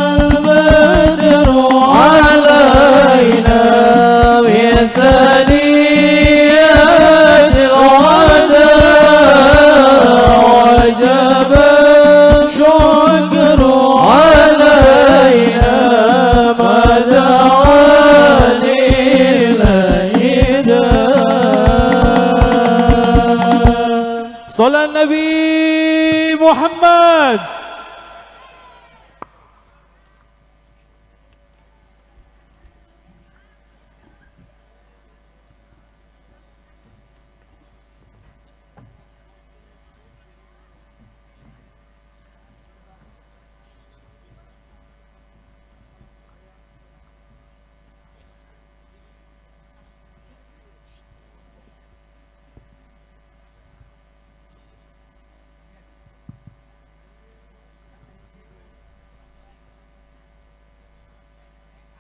البدر علينا بثنيات الوداع وجب الشكر علينا ما دعا للهدى. صلى النبي محمد.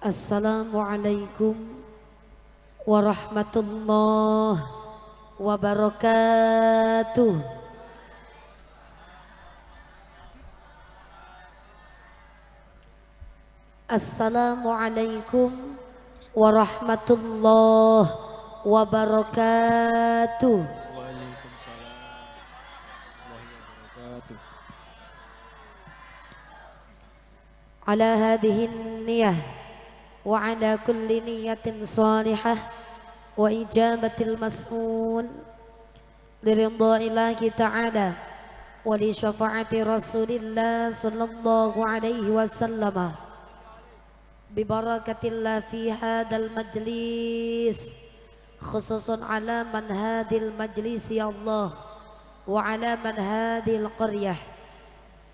Assalamualaikum warahmatullahi wabarakatuh. Assalamualaikum warahmatullahi wabarakatuh. Waalaikumsalam warahmatullahi wabarakatuh. Ala hadihin niyah wa ala kulli niyatin salihah wa ijabatil mas'ul liridha ilahi ta'ala wa li syafaati rasulillah sallallahu alaihi wasallam bi barakatillah fi hadal majlis khususan ala man hadil majlis ya Allah wa ala man hadil qaryah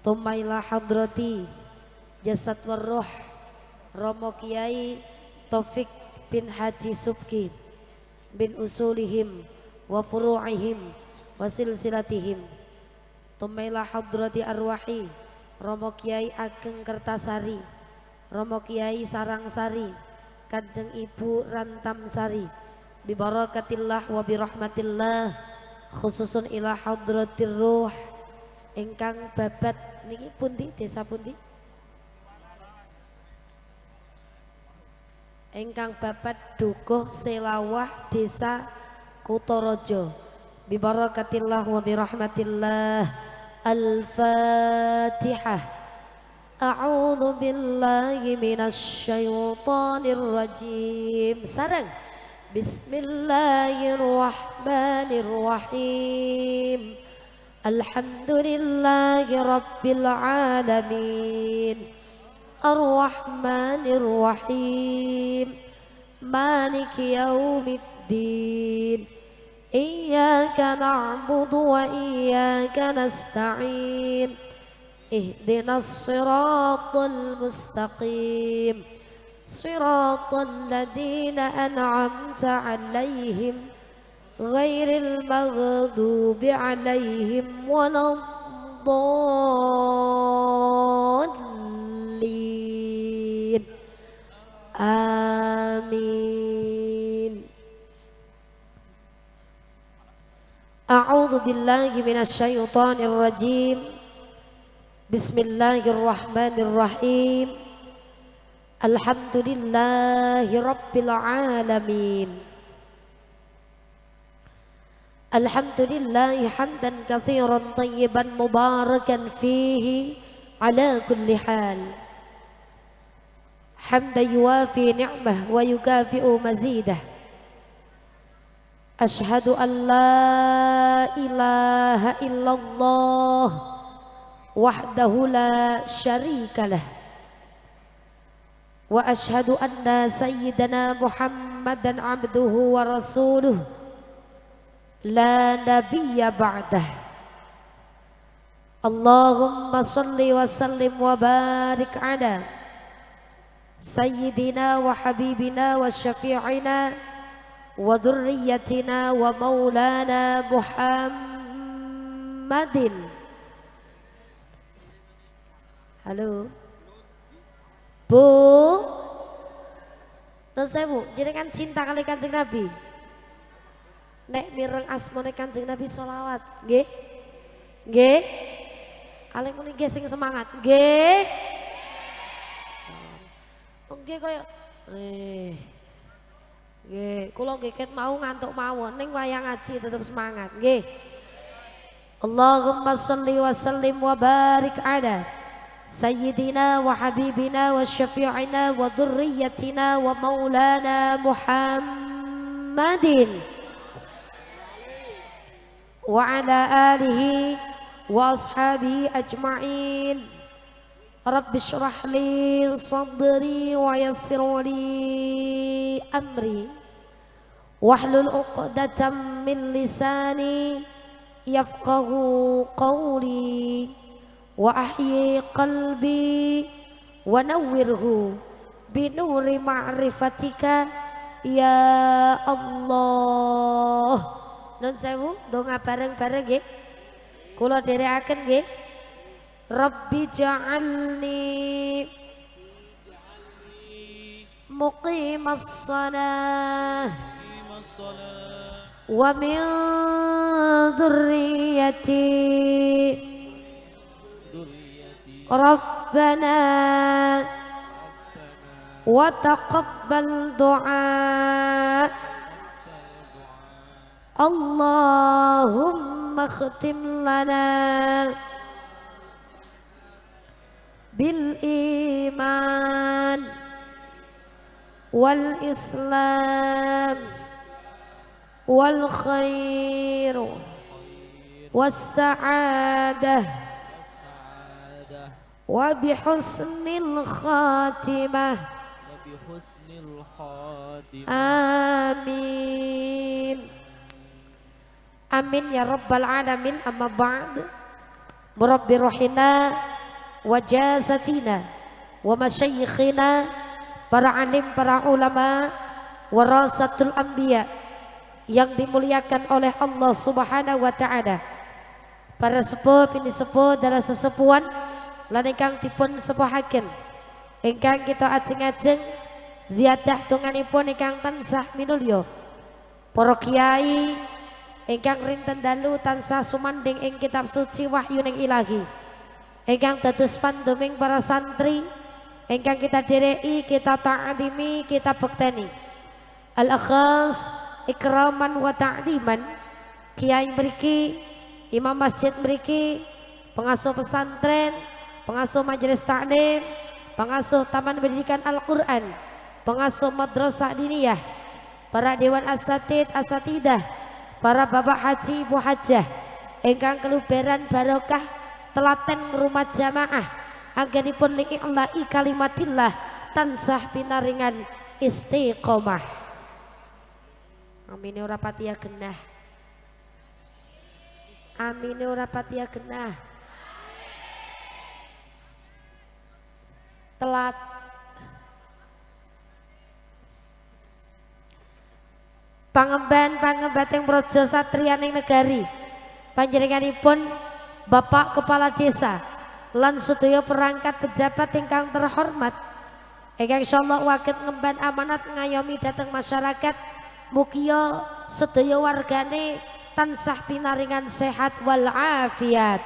thumma ila hadrati jasad warruh Romo Kiai Taufik bin Haji Subki bin usulihim wa furu'ihim wa silsilatihim tumaila hadrati arwahi Romo Kiai Ageng Kertasari Romo Kiai Sarangsari Kanjeng Ibu Rantamsari bibarakatillah wa birahmatillah khususun ila hadratir ruh ingkang babat niki pundi desa pundi engkang babat dukuh selawah desa Kutorojo bibarakatillah wa birahmatillah al-fatihah. A'udzu billahi minasy syaithanir rajim. Sareng bismillahirrahmanirrahim. Alhamdulillahi rabbil alamin. الرحمن الرحيم مالك يوم الدين إياك نعبد وإياك نستعين اهدنا الصراط المستقيم صراط الذين أنعمت عليهم غير المغضوب عليهم ولا الضالين. Amin. A'udzu billahi minasy syaithanir rajim. Bismillahirrahmanirrahim. Alhamdulillahi rabbil alamin. Alhamdulillahi hamdan katsiran tayyiban mubarakan fihi ala kulli hal. Hamdan yuwafi ni'mah wa yukafi'u mazidah. Ashhadu an la ilaha illallah wahdahu la syarika lah. Wa ashhadu anna sayyidana Muhammadan abduhu wa rasuluh la nabiyya ba'dah. Allahumma salli wa sallim wa barik ala sayyidina wa habibina wa syafi'ina wa dhurriyyatina wa maulana Muhammadin. Halo Bu, non sewu, jenengan cinta kali Kanjeng Nabi. Nek mireng asmane Kanjeng Nabi sholawat, nggih? Nggih? Alek muni nggih sing semangat, nggih? nggih kaya nggih, kula nggih ket mau ngantuk mawon ning wayang ngaji tetep semangat nggih. Allahumma sholli wa sallim wa barik ala sayyidina wa habibina wa syafi'ina wa dhurriyyatina wa maulana Muhammadin wa ala alihi wa ashabihi ajma'in. Rabbi shrah li sadri wa yassir li amri wahlul 'uqdatam min lisani yafqahu qawli wa ahyi qalbi wa nawwirhu binuri ma'rifatika ya Allah. Nun sewu donga bareng-bareng nggih. Kula dherekaken nggih. Rabbi ja'alni muqimas shalah wa min dhurriyyati Rabbana wa taqabbal du'a. Allahumma khtim lana bil iman wal islam wal khair was sa'adah wa bihusnil khatimah. Amin. Amin ya rabbal alamin. Amma ba'd. Murabbi ruhina wa jasatina wa masyayikhina, para alim, para ulama, warasatul anbiya yang dimuliakan oleh Allah Subhanahu wa taala. Para sepuh ini sepuh darah sesepuan lan ingkang dipun sepuhaken, ingkang kita ajeng-ajeng ziyadah tunganipun ingkang tansah minulya. Para kiai ingkang rinten dalu tansah sumanding ing kitab suci wahyuning ilahi, ingkang dados panduming para santri ingkang kita dereki, kita ta'dimi, kita bekteni. Al-akhas ikraman wa ta'diman, kiai mriki, imam masjid mriki, pengasuh pesantren, pengasuh majelis taklim, pengasuh taman pendidikan Al-Quran, pengasuh madrasah diniyah, para dewan asatid asatidah, para bapak haji ibu hajah ingkang keluberan barokah telaten rumah jamaah anggenipun li'i'la'i kalimatillah tansah pinaringan istiqomah. Amin ora patiya genah. Amin ora patiya genah. Telat pangemban-pangembateng praja satriyaning negari panjenenganipun Bapak Kepala Desa lan sedaya perangkat pejabat ingkang terhormat ingkang insyaallah waget ngemban amanat ngayomi dhateng masyarakat, mugia sedaya wargane tansah pinaringan sehat wal afiat.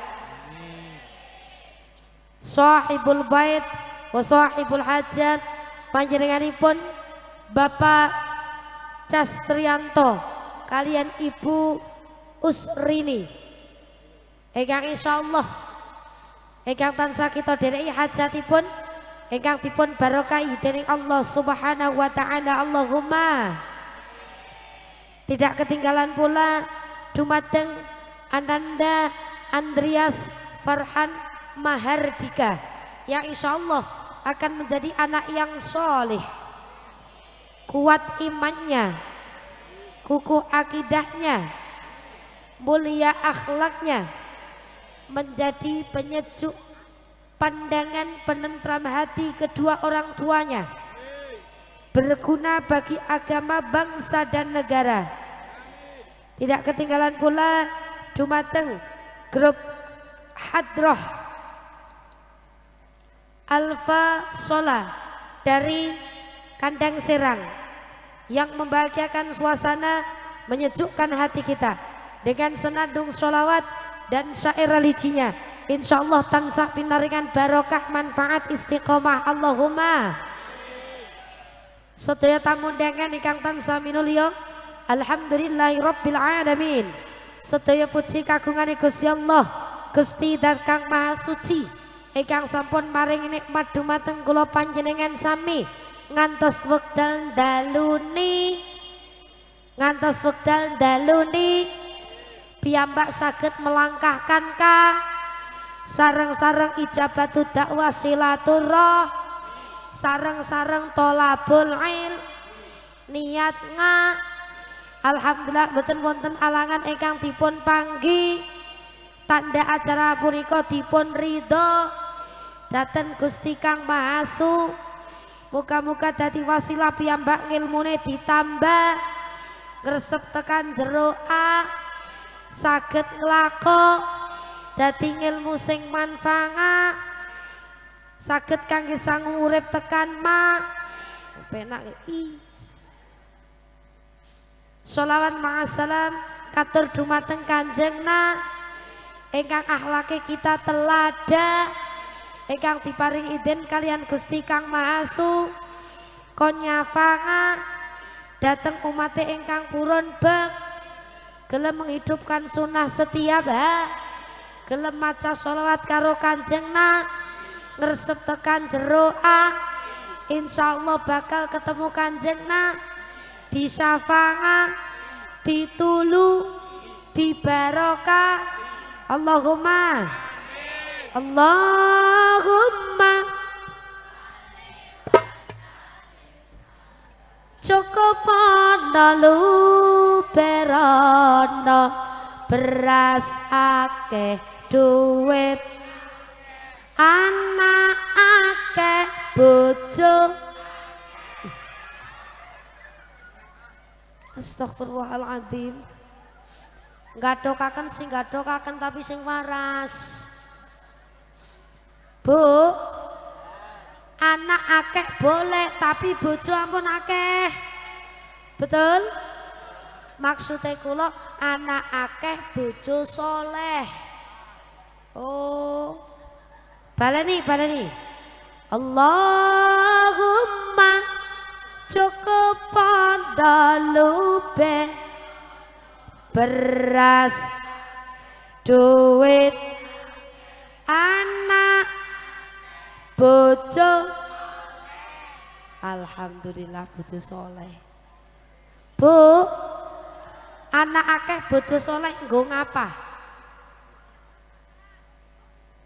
Sahibul bait wa sahibul hajat panjenenganipun Bapak Castrianto kalian Ibu Usrini ingkang insyaallah ingkang tansah kita dereki hajatipun ingkang dipun barokahi dening Allah Subhanahu wa taala. Allahumma. Tidak ketinggalan pula dumateng Ananda Andreas Farhan Mahardika yang insyaallah akan menjadi anak yang soleh, kuat imannya, kukuh akidahnya, mulia akhlaknya, menjadi penyejuk pandangan, penentram hati kedua orang tuanya, berguna bagi agama, bangsa dan negara. Tidak ketinggalan pula dumateng grup Hadroh Alfa Sola dari Kandang Serang yang membahagiakan suasana, menyejukkan hati kita dengan senandung sholawat dan syair religinya. Insyaallah tansah pinaringan barokah manfaat istiqomah. Allahumma. Sedaya tamu undangan ingkang tansah minulya, alhamdulillahirabbil alamin. Sedaya puji kagungane Gusti Allah, Gusti Dat Kang Maha Suci, ingkang sampun maring nikmat dumateng kula panjenengan sami ngantos wekdal daluni piyambak saged melangkahkan ka sareng-sareng ijabatu dakwah silaturah, sareng-sareng tolabul ilm, niat alhamdulillah mboten wonten alangan ingkang dipun panggi tanda acara punika dipun ridho dateng Gusti Kang Mahasu. Muga-muga dadi wasilah piyambak ngilmune ditambah ngresep tekan jero saged nglako dadi ngilmu sing manfaat saged kangge sangu urip tekan penak sholawat ma'asalam katur dumateng kanjengna ingkang akhlake kita telada ingkang diparing idin kalian Gusti Kang Mahasu konyafanga dateng umate ingkang purun bek gelem menghidupkan sunnah setiap gelem maca sholawat karo kanjengna ngresep tekan jero insyaallah bakal ketemu kanjengna disafanga ditulu dibarokah Allahumma cukup lu berono beras akeh duit anak akeh bojo. Astagfirullahaladzim. Gadokaken sing gadokaken tapi sing waras. Bu, anak akeh boleh tapi bojo ampun akeh. Betul? Maksudnya kula anak akeh bojo soleh. Oh, baleni. Allahumma cukup pondolube beras duit anak bojo. Alhamdulillah bojo soleh. Bu, anak akeh bojo soleh nggo ngapa?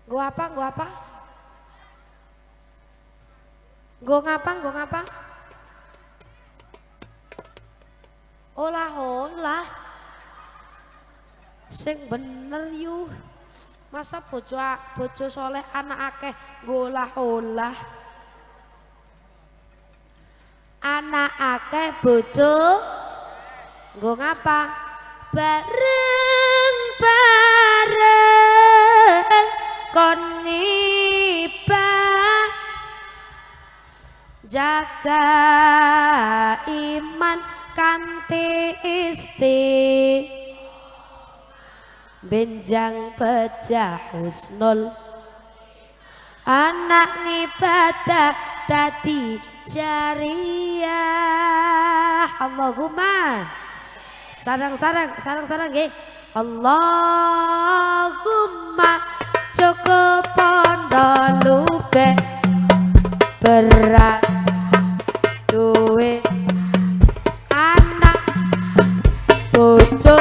Nggo apa? Nggo ngapa? Olah sing bener yu. Masa bojo soleh anak akeh ngolah-olah. Anak akeh bojo nggo ngapa? Bareng kon ngibah jaga iman kanthi benjang pecah husnul anak ngibadah dadi jariyah. Allahumma sarang nggih. Allahumma cukup pondolube berat duit anak bojo.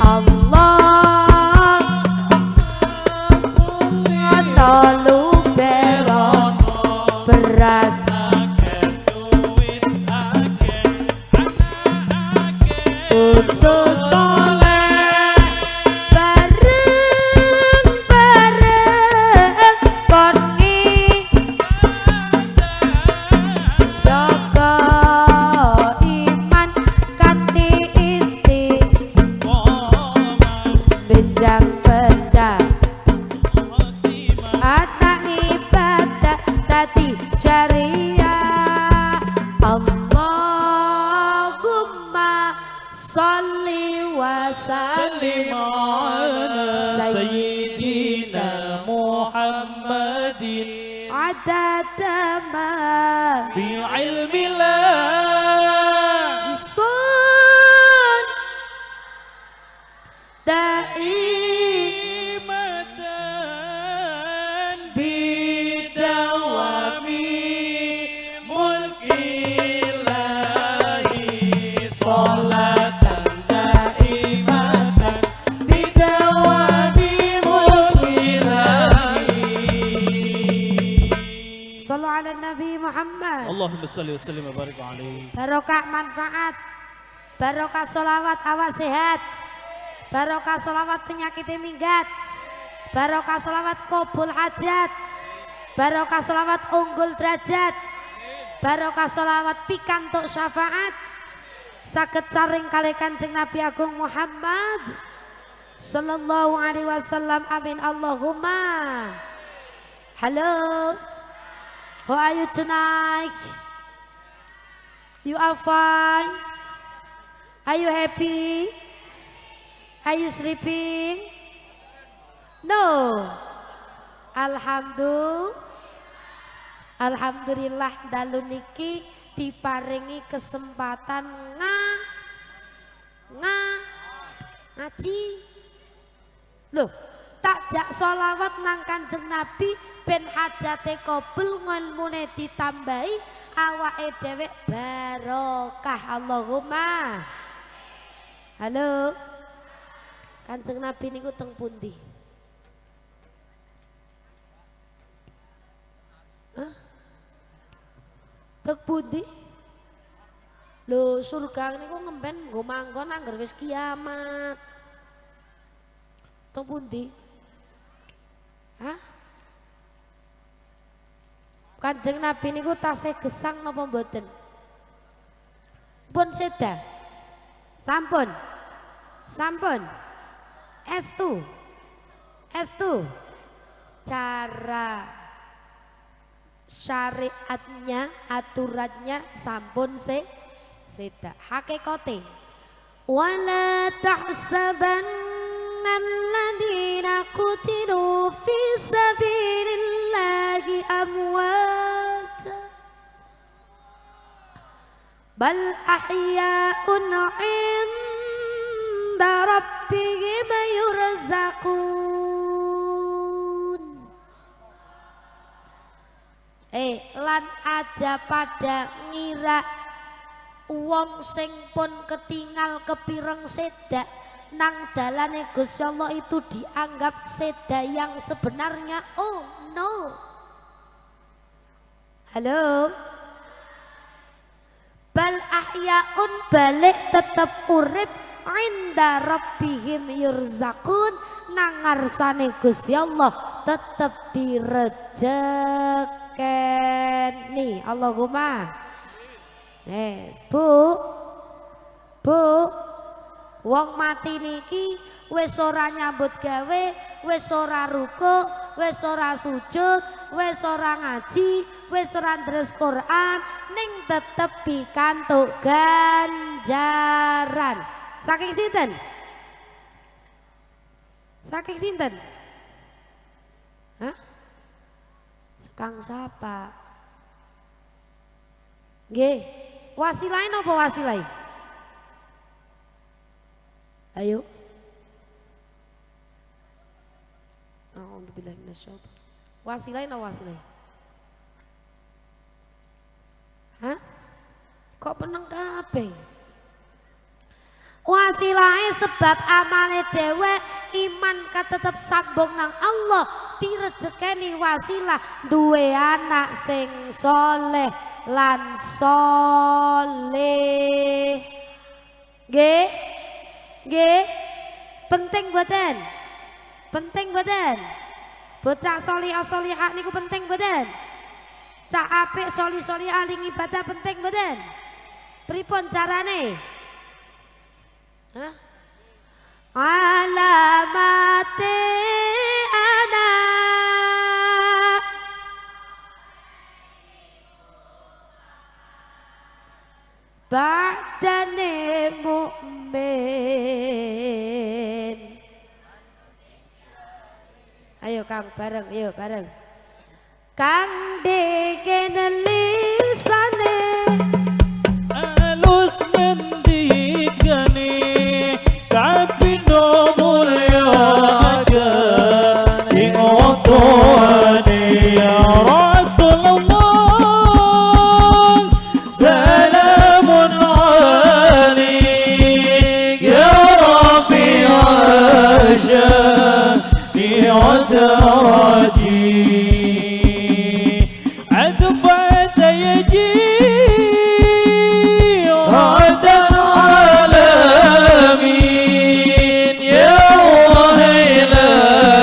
Allah pondolube beras bojo soleh bareng kon jaga iman kanthi benjang pecah anak ibadah tadi jariyah. Allahumma sholli wa sallim ala sayyidina Muhammadin adadama fi ilmillah sun daimatan bidawami mulkillahi sholatan daimatan bidawami mulkillahi. Sallu ala Nabi Muhammad. Allahumma salli wa sallim wa barik alaihi. Barokah manfaat, barokah solawat awak sehat, barokah solawat penyakit minggat, barokah solawat kabul hajat, barokah solawat unggul derajat, barokah solawat pikantuk syafaat, saged saring kalih Kanjeng Nabi Agung Muhammad sallallahu alaihi wasallam. Amin Allahumma. Hello, how are you tonight? You are fine? Are you happy? Are you sleeping? No. Alhamdulillah dalu niki diparingi kesempatan ngaji. Loh, takjak sholawat nang Kanjeng Nabi ben hajate kabul, ngilmune ditambahi, awake dhewek barokah. Allahumma. Halo, Kanjeng Nabi niku teng pundi? Hah? Teng pundi? Lho, surga niku ngemben nggo manggon angger wis kiamat. Teng pundi? Hah? Kanjeng Nabi niku tasih gesang napa mboten? Pun seda. Sampun. Estu. Cara syariatnya, aturannya sampun seda. Hakikate wala tahsabanna alladziina qutilu fi sabilillahi amwat bal ahya'un 'inda rabbihim yurzaqun. Lan aja pada ngira wong sing pun ketinggal kepireng sedak nang dalane Gusti Allah itu dianggap seda yang sebenarnya. Oh no. Halo. Bal ahyaun, balik tetep urip, inda rabbihim yurzaqun, nang ngarsane Gusti Allah tetep direjekeni. Allahumma. Yes, Bu, wong mati niki wis ora nyambut gawe, wis ora ruku, wis ora sujud, wis ora ngaji, wis ora ndres Quran, ning tetep pikantuk ganjaran. Saking sinten? Saking sinten? Hah? Sekang sapa? Nggih. Wasilain apa wasilai? Ayo. Alhamdulillah minasyaitan. Wasilain apa wasilai? Hah? Kok peneng kabeh? Wasilahe sebab amale dhewe iman katetep sambung nang Allah, direjekeni wasilah duwe anak sing soleh lan soleh. Nggih? Nggih? Penting mboten? Penting mboten? Bocah solihah solihah niku penting mboten? Cak apik solih-solihah ning ibadah penting mboten? Pripun carane? Hah? Alamate anak ba'dane mukmin. Ayo Kang, bareng, ayo bareng. kang degene lisane alus ngendikane kapindo mulya aja ing otone ya Rasulullah salamun alaik ya rafi' asyani wa daraji عدفت يجي هذا العالمين يا وهيل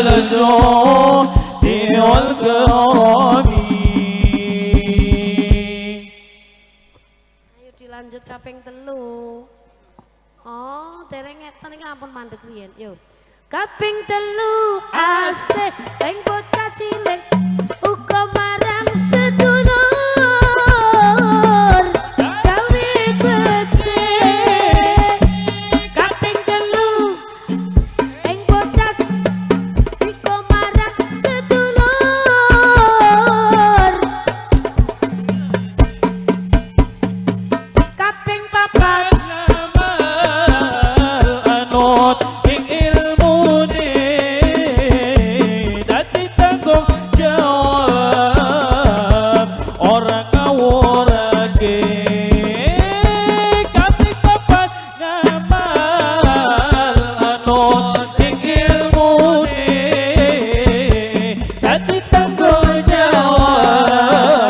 الجود والكرم. ayo dilanjut kaping 3. Oh dereng ngeten iki ampun mandeg riyen yo kaping 3 asik ing bocah cilik uga marang sedulur gawe becik kaping 3 ing bocah uga marang sedulur kaping 4 anut ing ilmune dadi tanggung jawab ora kawurake kaping 4 ngamal anut ing ilmune dadi tanggung jawab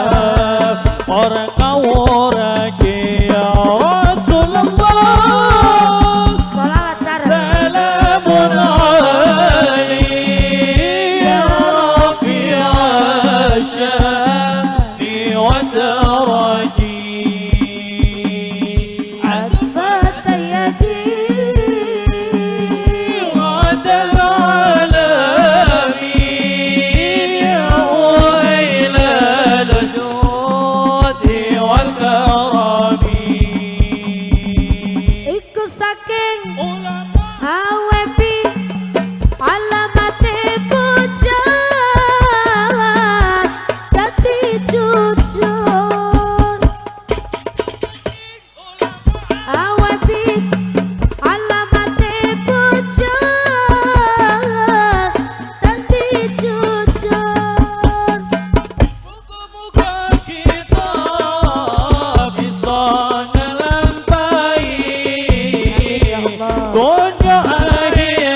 ora kawurake ya Rasulullah sholawat cara salamun alaik ya rafi' asyani wa daraji عذبت يجي هذا العالمين يا ويل الجود والكرم iku saking ulama awepi alamate bujang dadi jujur awepi alamate bujang dadi jujur muga-muga kita bisa ngelampaui dunia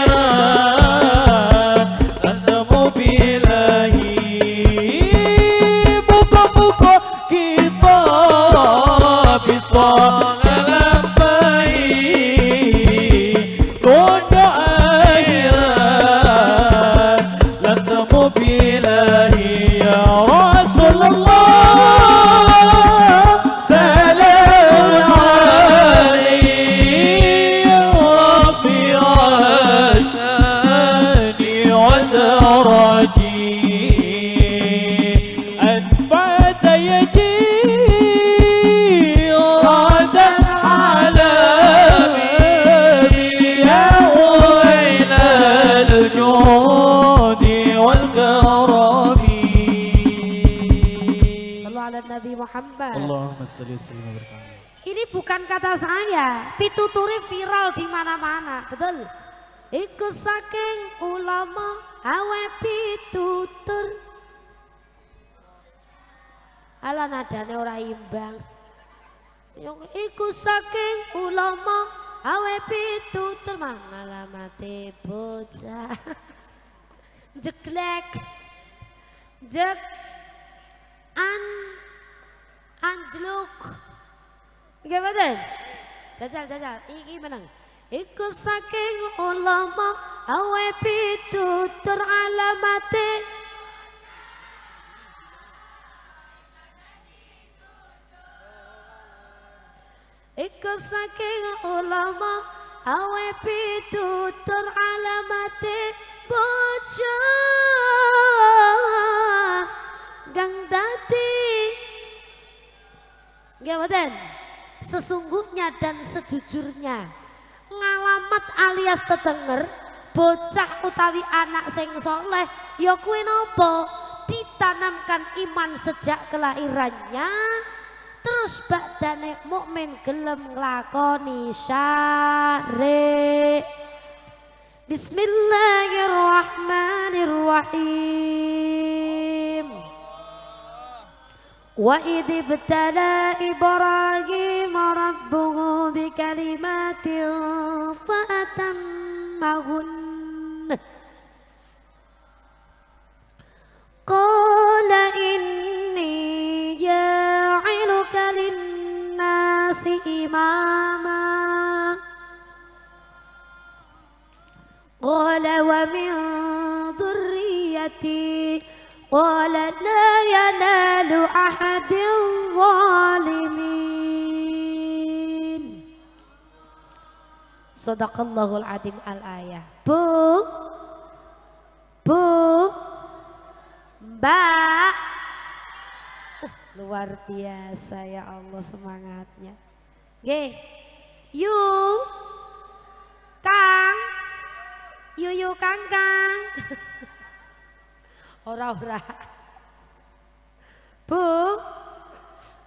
akhirat ketemu bilahi. Muga-muga kita bisa ngelampaui dunia akhirat ketemu bilahi ya Rasulullah salamun alaik ya rafi' asyani wa daraji أثبت يجي هذا العالم يا ويل الجود والكرم. Sallu ala Nabi Muhammad. Allahumma salli wa sallim wa barik alaihi. Ini bukan kata saya, pituturi viral di mana-mana, betul? Iku saking ulama awe pitutur. Ala nadane ora imbang. Iku saking ulama awe pitutur mangalamate bocah. Jeglek. Jek anjluk. Nggih mboten? Jajal iki meneng. Iku saking ulama awe pitutur alamate Iku saking ulama awe pitutur alamate bojo gang dadi nggih mboten? Sesungguhnya dan sejujurnya ngalamat alias tetenger bocah utawi anak sing soleh ya kuwi napa ditanamkan iman sejak kelahirannya, terus badane mukmin gelem nglakoni syari. Bismillahirrahmanirrahim. Wa idh ibtala Ibrahim rabbuhu bikalimatin fa atammahun. Qala inni ja'iluka linnasi imama. Qala wa min dhurriyyati. Qala la yanalu ahadil zalimin. Sadaqallahul adzim al-ayah. Bu, Mbak, luar biasa ya Allah semangatnya. Nggih, Kang, Kang. Ora. Bu,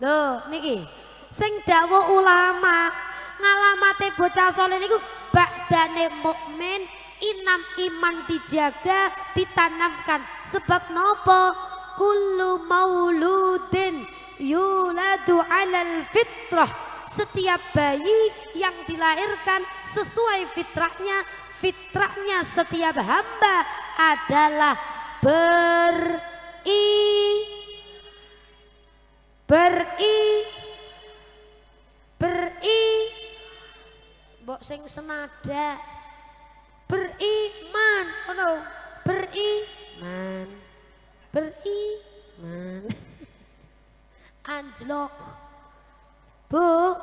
loh niki, sing dawuh ulama ngalamate bocah saleh niku ba'dane mukmin. Inam iman dijaga, ditanamkan. Sebab nopo? Kullu mauludin yuladu alal fitrah. Setiap bayi yang dilahirkan sesuai fitrahnya. Fitrahnya setiap hamba adalah mbok sing senada beriman, beriman, anjlok. Bu,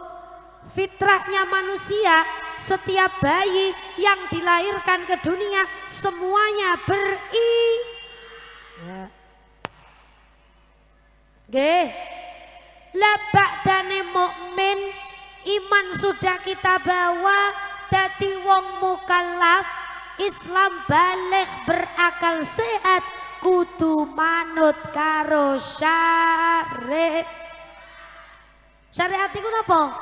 fitrahnya manusia, setiap bayi yang dilahirkan ke dunia semuanya ya. Nggih, la ba'dane mukmin iman sudah kita bawa. Dadi wong mukallaf Islam balik berakal sehat kudu manut karo syariat. Syariat iku napa?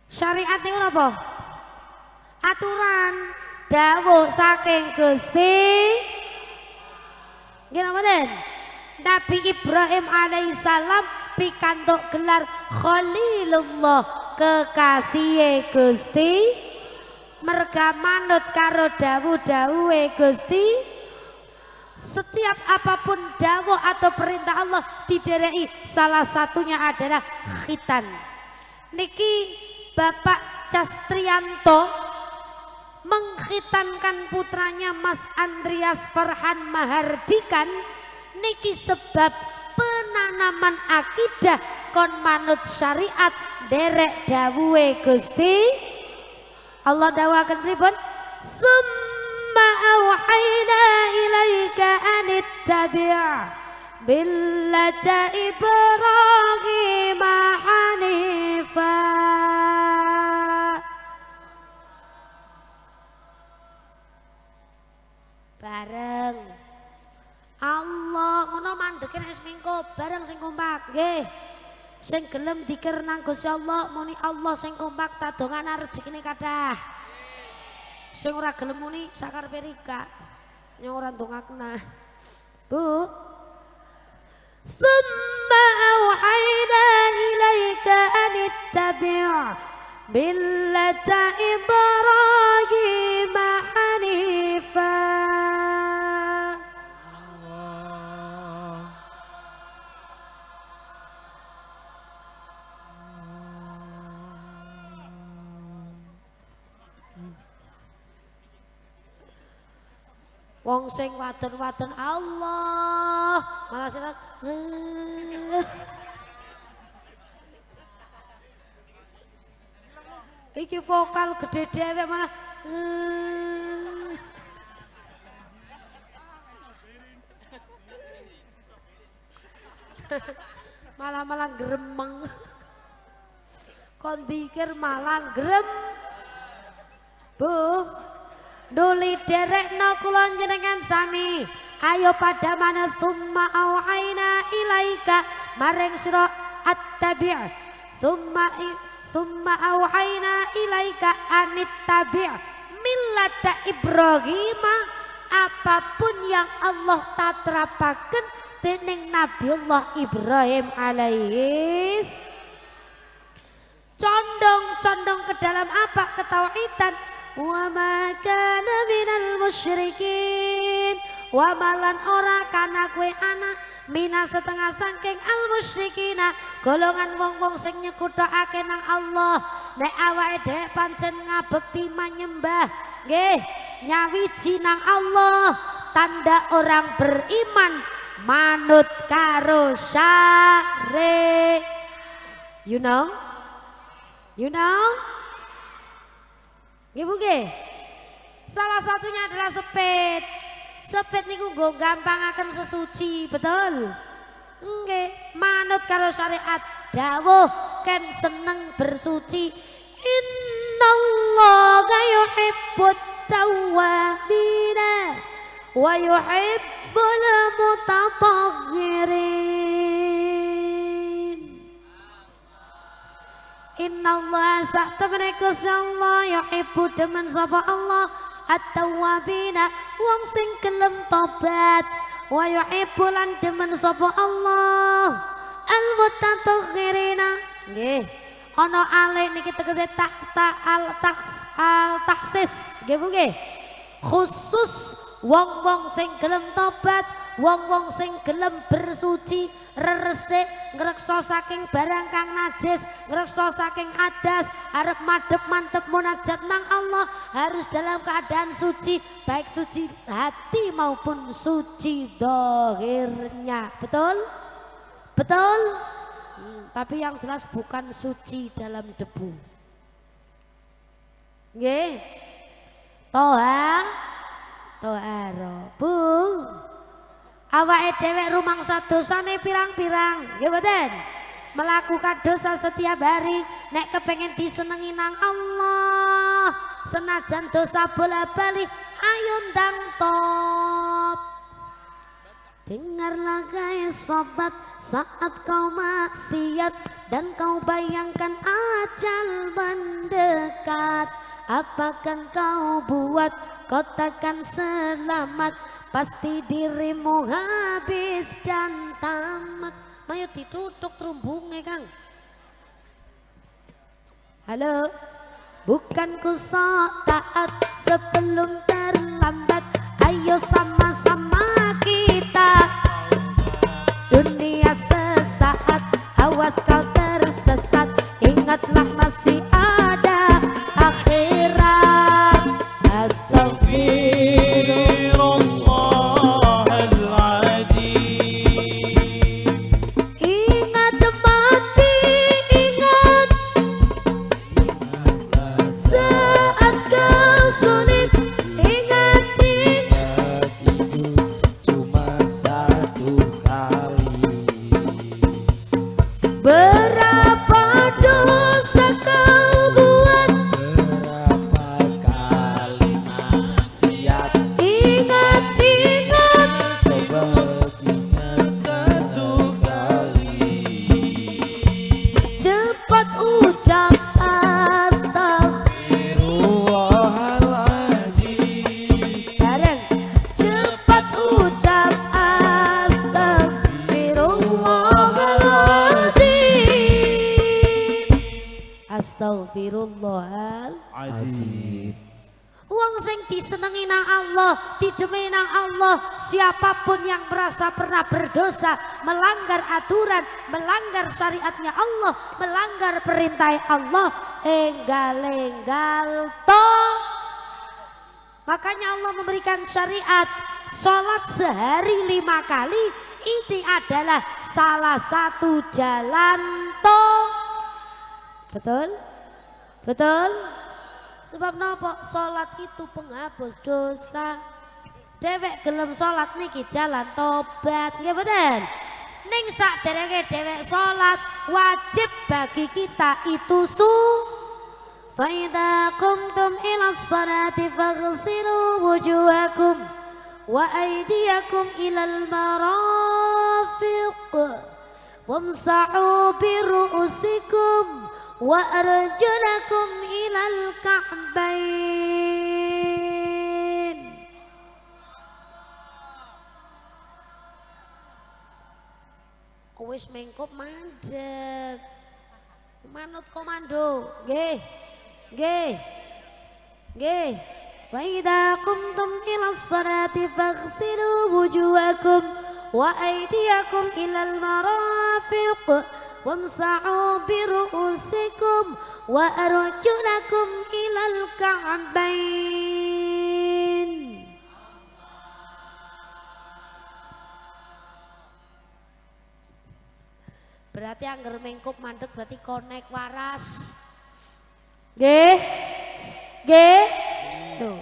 Syariat iku napa? Aturan dawuh saking Gusti. Nggih napa den? Nabi Ibrahim alaihissalam pikantuk gelar Khalilullah, kekasih Gusti, merga manut karo dawuh-dawuhe Gusti. Setiap apapun dawuh atau perintah Allah didereki, salah satunya adalah khitan. Niki Bapak Castrianto mengkhitankan putranya Mas Andreas Farhan Mahardikan niki sebab penanaman akidah kon manut syariat derek dawuhe Gusti Allah. Dawaken pripun? Summa auhayna ilaika anittabi' millata Ibrahim hanifa. Bareng Allah ngono mandeke nek semingko bareng sing kompak nggih. Sing gelem dikir nang Gusti Allah muni Allah sing kompak tadongan rezekine kathah. Sing ora gelem muni sakarepe rika. Nyong ora ndongakna. Bu. Summa auhayna ilaika anittabi' millata Ibrahim hanifa. Wong sing wadon-wadon Allah malah seneng. Iki vokal gede dhewe malah malah gremeng. Kon dikir malah grem. Bu, nuli derekno kula njenengan sami ayo pada mana summa auhayna ilaika maring sira attabi' summa auhayna ilaika anittabi' millata Ibrahim, apapun yang Allah tatrapaken dening Nabiullah Ibrahim alaihis condong ke dalam apa? Ketauhidan. Wa ma kana minal musyrikin, wa malan ora kana kue anak mina setengah sangking al musyrikina golongan wong-wong sing nyekutake nang Allah. Nek awake dhewe pancen ngabekti manyembah nggih nyawiji nang Allah, tanda orang beriman manut karo syari. You know? Ibu ge, salah satunya adalah sepet. Sepet niku nggo gampangaken sesuci, betul? Nggih, manut karo syariat. Dawuh ken seneng bersuci. Innallaha yuhibbut tawwabina wa yuhibbul mutatahhirin. Innallaha saktemene Gusti Allah yuhibbu demen sapa Allah at-tawwabina wong sing gelem tobat, wa yuhibbu lan demen sapa Allah al-mutatahhirina. Nggih, ana alih niki tegese taksis nggih Bu nggih. Khusus wong-wong sing gelem tobat, wong-wong sing gelem bersuci, reresik, ngreksa saking barang kang najis, ngreksa saking hadas, arep madhep mantep munajat nang Allah harus dalam keadaan suci, baik suci hati maupun suci dohirnya. Betul? Betul? Tapi yang jelas bukan suci dalam debu. Nggih. Toharo. Bu. Awake dhewe rumangsa dosane pirang-pirang, nggih mboten? Melakukan dosa setiap hari, nek kepengen disenengi nang Allah, senajan dosa bola-bali, ayo ndang top. Dengarlah guys sobat, saat kau maksiat dan kau bayangkan ajal mendekat, apakan kau buat? Kau takkan selamat, pasti dirimu habis dan tamat. Mayo ditutup terumbungnya Kang. Halo, bukan ku sok taat sebelum terlambat. Ayo sama-sama kita, dunia sesaat, awas kau tersesat. Ingatlah masih ada akhirat. Ingat mati, ingat saat kau sulit. Ingat hidup cuma satu kali. berapa dosa kau buat. Berapa kali maksiat. Ingat Sebagian satu kali. cepat ucap Astagfirullahaladzim. bareng, cepat ucap astagfirullahaladzim. Astagfirullahaladzim. Adib. Wong sing disenengi nang Allah, didemeni nang Allah, siapapun yang merasa pernah berdosa, melanggar aturan, melanggar syariatnya Allah, melanggar perintah Allah, enggal-enggal toh. Makanya Allah memberikan syariat sholat sehari 5 kali, ini adalah salah satu jalan toh. Betul? Betul? Sebab napa? Sholat itu penghapus dosa. Dewek gelem sholat niki jalan tobat, nggih mboten? Ning sakderenge dewek sholat wajib bagi kita itu fa idza qumtum ila sholati faghsilu wujuhakum وأيديكم إلى المرافق وامسحوا برؤوسكم وأرجلكم إلى الكعبين. Wis mengkop mandek. Manut komando. Nggih. Nggih. Nggih. Wa idza qumtum ila sholati faghsilu wujuhakum wa aydiyakum ila al-marafiq wamsahu bi ru'usikum wa arjulakum ila al-ka'bain. Berarti angger mengkup mandek berarti konek waras. Nggih. Nggih. Tuh.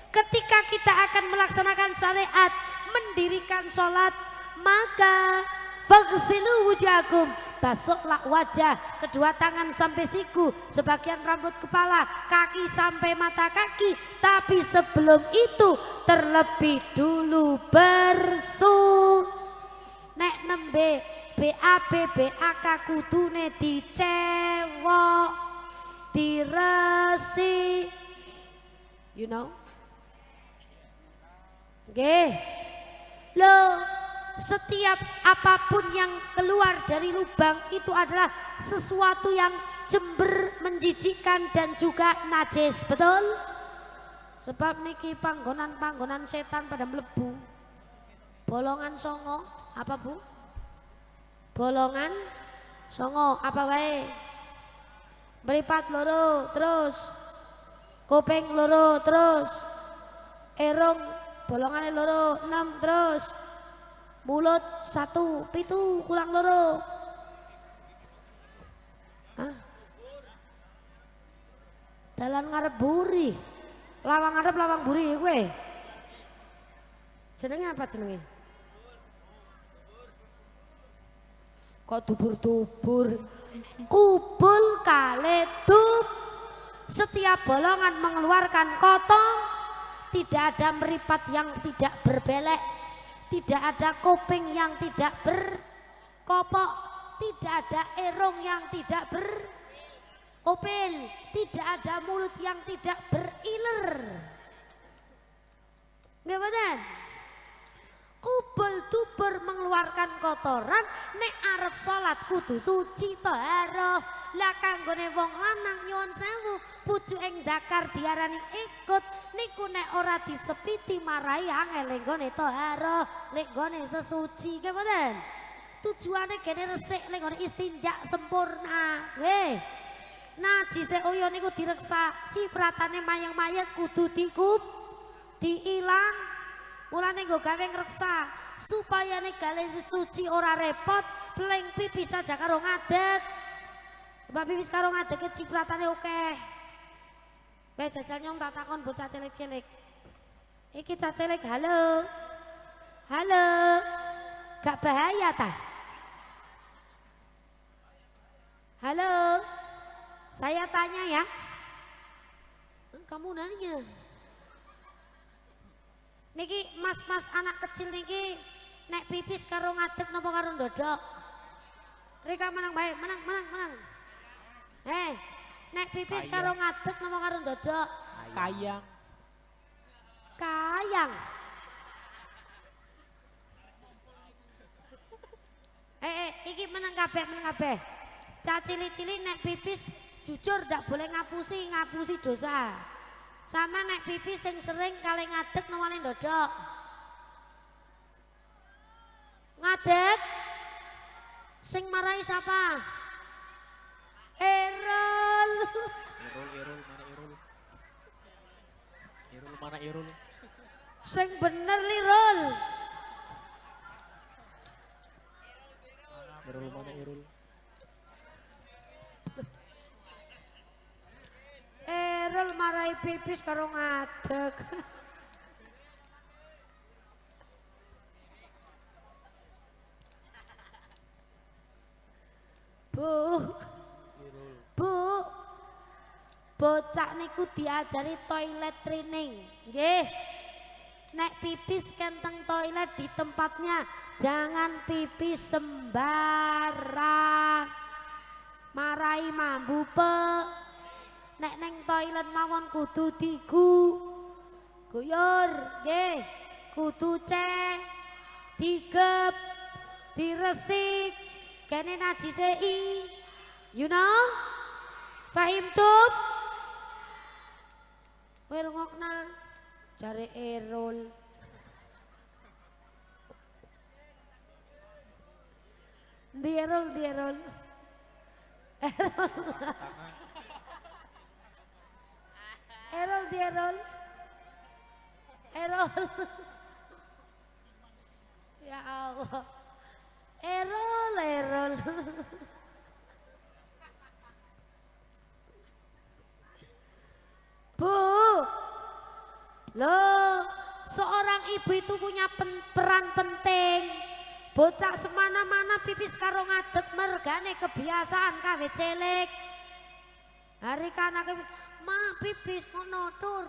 Ketika kita akan melaksanakan syariat, mendirikan sholat, maka faghsilu wujahakum, basuhlah wajah, kedua tangan sampai siku, sebagian rambut kepala, kaki sampai mata kaki. Tapi sebelum itu terlebih dulu bersuh. Nek nembe BAB BAK kudune dicewok, diresi, you know? Nggih. Loh, setiap apapun yang keluar dari lubang itu adalah sesuatu yang jember, menjijikkan dan juga najis, betul? Sebab niki panggonan-panggonan setan pada mlebu. Bolongan songo, apa Bu? Bolongan songo, apa wae? Meripat loro, terus kuping loro, terus erong bolongannya loro, 6 terus mulut 1 pitu kurang loro. Hah? Dalan ngarep buri, lawang ngarep lawang buri gue. Jenenge apa jenenge? Kok dubur-dubur? Kubul kali dub. Setiap bolongan mengeluarkan kotong, tidak ada meripat yang tidak berbelek, tidak ada kuping yang tidak berkopok, tidak ada erong yang tidak beropel, tidak ada mulut yang tidak beriler. Nggak benar? Kubul dubur mengeluarkan kotoran, nek arep salat kudu suci taharah. Lah kanggone wong lanang nyuwun sewu, pucuk ing dakar diarani ikut, niku nek ora disepiti marai angel nggone taharah, lek nggone sesuci, nggih mboten? Tujuane gene resik lek nggone istinja sempurna, nggih. Najise uyun niku direksa, cipratane mayang-mayang kudu diilang. Mulane nggo gawe ngreksa supaya nek gale suci ora repot, pleng pipis saja karo ngadeg. Mbak pipis karo ngadeg cipratane akeh. Wes jajal nyong tak takon bocah cilik-cilik. Iki cah cilik, halo. Halo. Gak bahaya ta? Halo. Saya tanya ya. Kamu nanya. Niki mas-mas anak kecil niki nek pipis karo ngadeg napa karo ndodok? Rika menang bae, menang. Nek pipis karo ngadeg napa karo ndodok? Kayang. Kayang. Iki menang kabeh. Cah cilik-cilik nek pipis jujur ndak boleh ngapusi dosa. Sama nek pipis sing sering kali ngadeg nawale ndodok. Ngadeg sing marahi siapa? Erol. Irul mana Irul? Sing bener li Rol. Irul mana Irul? Erol marahi pipis karo ngadeg. Bu, bocah niku diajari toilet training, nggih. nek pipis kenteng toilet di tempatnya, jangan pipis sembarang. Marai mambu pe. Nek neng toilet mawon kudu guyur, nggih. Kudu digep, diresik, kene najise you know? Fahimtum? Kowe rungokna jare Erol. Di Erol. Erol. Ya Allah. Erol. Bu, loh, seorang ibu itu punya peran penting. Bocah semana-mana pipis karo ngadeg mergane kebiasaan kawe cilik. Hari kana ma pipis ngono tur.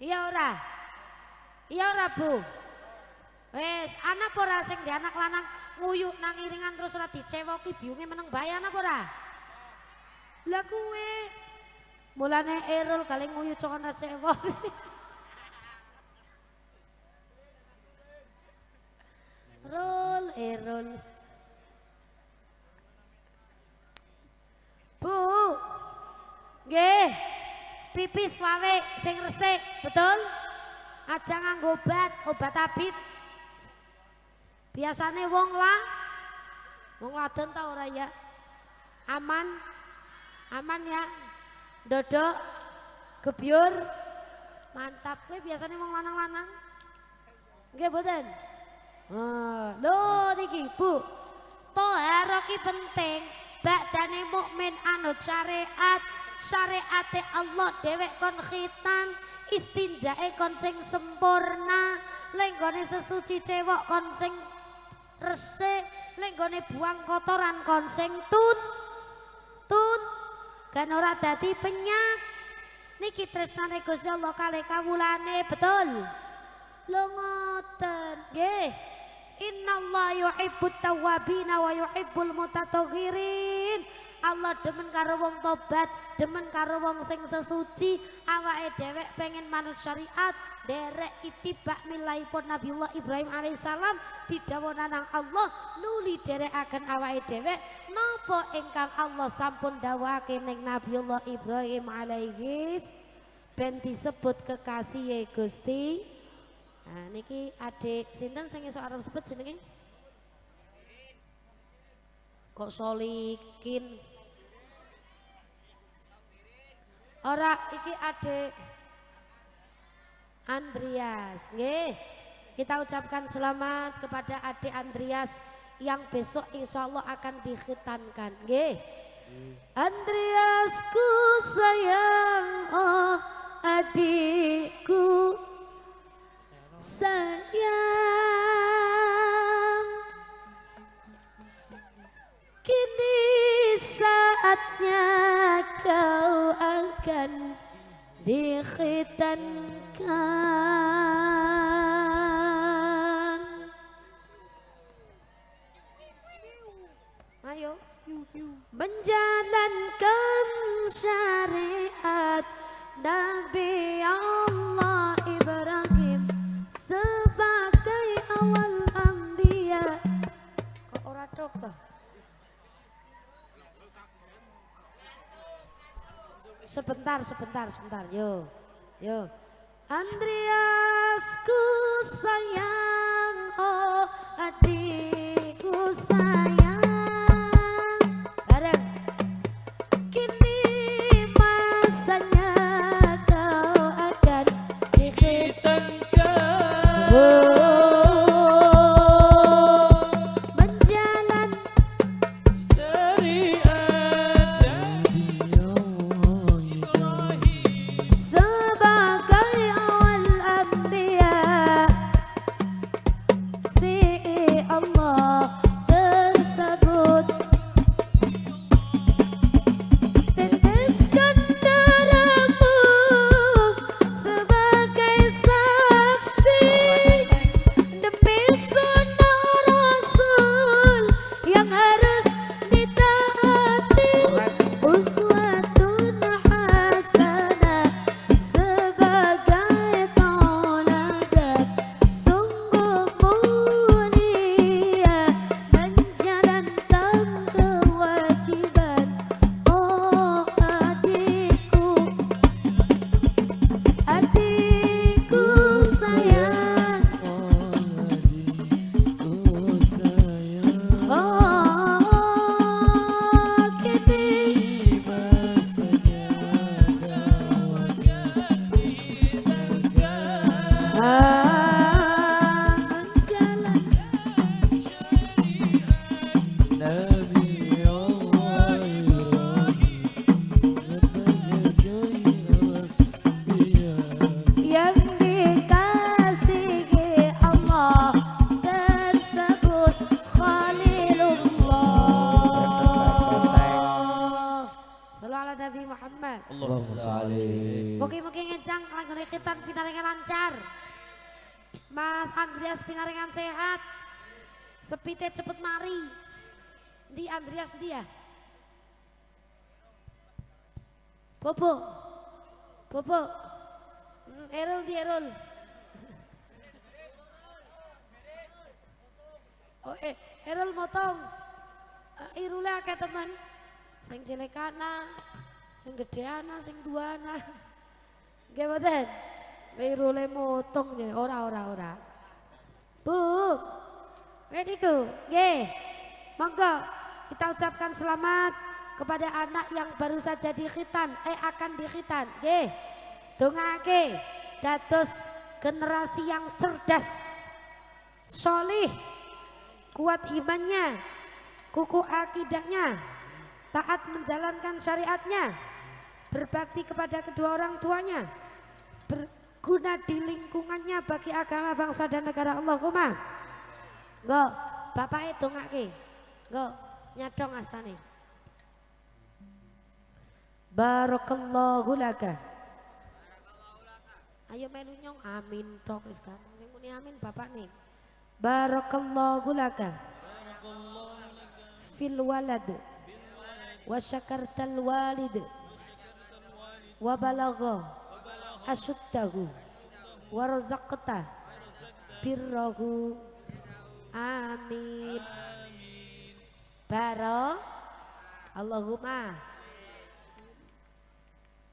Iya ora Bu. Wes, anak ora sing di anak lanang nguyuk nang iringan terus ora dicewoki biunge meneng bae ana ora? Lah kuwe mulane Erol kali nguyuk cok ora cewok. Erol. Bu. Nggih. Pipis wawe sing resik, betul? Aja nganggo obat abit. Biasane wong ladon ta ora ya? Aman ya. Dodok, gebyur, mantap. Kowe biasane wong lanang-lanang. Nggih mboten? Lho niki Bu. Toharo ki penting. Badane mukmin anut syariate Allah dewek kon khitan, istinjae kon sing sempurna, lenggone sesuci cewek kon sing resik, lenggone buang kotoran kon sing tut kan ora dadi penyak. Niki tresnane Gusti Allah kalih kawulane, betul? Lho ngoten, nggih. Innallaha yuhibbut tawwabina wa yuhibbul mutatahhirin. Allah demen karo wong tobat, demen karo wong sing sesuci. Awake dhewek pengen manut syariat, derek itibak milahipun Nabiullah Ibrahim alaihissalam, didhawuhna nang Allah nuli derekaken awake dhewek napa ingkang Allah sampun dawuhake ning Nabiullah Ibrahim alaihis ben disebut kekasih Gusti. Nah niki adik sinten sing iso arep sebut jenenge? Kok Solikin? Ora iki adik Andreas, nggih. Kita ucapkan selamat kepada adik Andreas yang besok insya Allah akan dikhitankan, nggih. Andreasku sayang, oh adikku sayang, kini saatnya kau akan dikhitankan. Ayo menjalankan syariat Nabi Allah Ibrahim sebagai awal anbiya. Kok ora tok toh? Sebentar, yo. Andreasku sayang, oh adikku sayang. Bareng. Kini masanya kau akan dikhitankan. Menjalan sebagai awal anbiya si Allah Shallu ala Nabi Muhammad. Allahumma sholli. Mugi-mugi ngejang langgone khitan pinaringan lancar. Mas Andreas pinaringan sehat. Sepite cepet mari. Di Andreas dia. Bobo. Bobo. Erol di Erol. Oh Erol motong. Irule akeh teman. Sing cilikana, sing gedeana, sing tuana. Nggih mboten? Irule motong nggih, ora. Bu. Wediku, nggih. Monggo kita ucapkan selamat kepada anak yang baru saja dikhitan, akan dikhitan. Nggih. Dongake dados generasi yang cerdas, solih, kuat imannya, kukuh akidahnya, taat menjalankan syariatnya, berbakti kepada kedua orang tuanya, berguna di lingkungannya bagi agama, bangsa dan negara. Allahumma. Go, bapak itu ngake, go nyadong astane. Barakallahu laka. Ayo melu nyong amin tok wis gampang. Sing muni amin bapak nih. Barakallahu laka. Fil walad wa syakartal walid wa balagha asyuddahu wa razaqta birrahu. Amin. Baro Allahumma.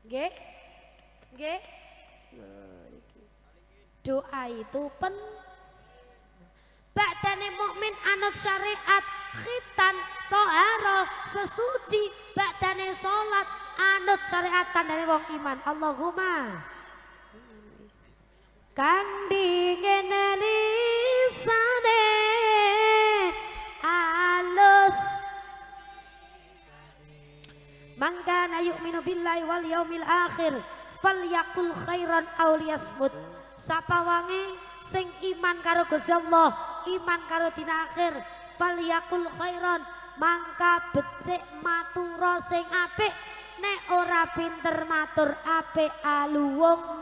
Nggih? Nggih? Doa itu ba'dane mukmin anut syariat, khitan, toharoh, sesuci, ba'dane sholat, anut syariatan dari wong iman. Allahumma. Kang dingin lisane alus mangkana yu'minu billahi wal yaumil akhir falyakul khairan aw liyasmut. Sapa wangi sing iman karo Gusti Allah, iman karo dina akhir, falyakul khairan, mangka becik matura sing apik, nek ora pinter matur apik aluwung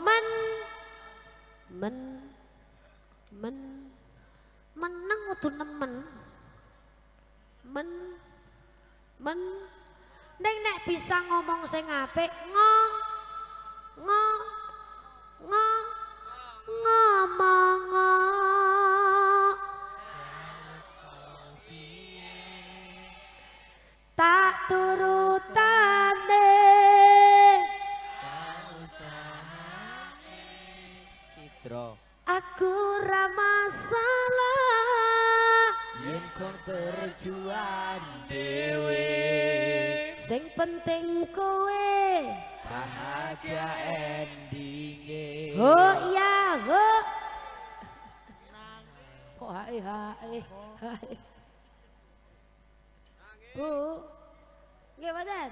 meneng kudu nemen ning nek bisa ngomong sing apik ngomong tak turutane Citra. aku ra masalah Yen kon berjuang dewe, sing penting kowe bahagia endinge. oh iya ho kok hae Bu nggih mboten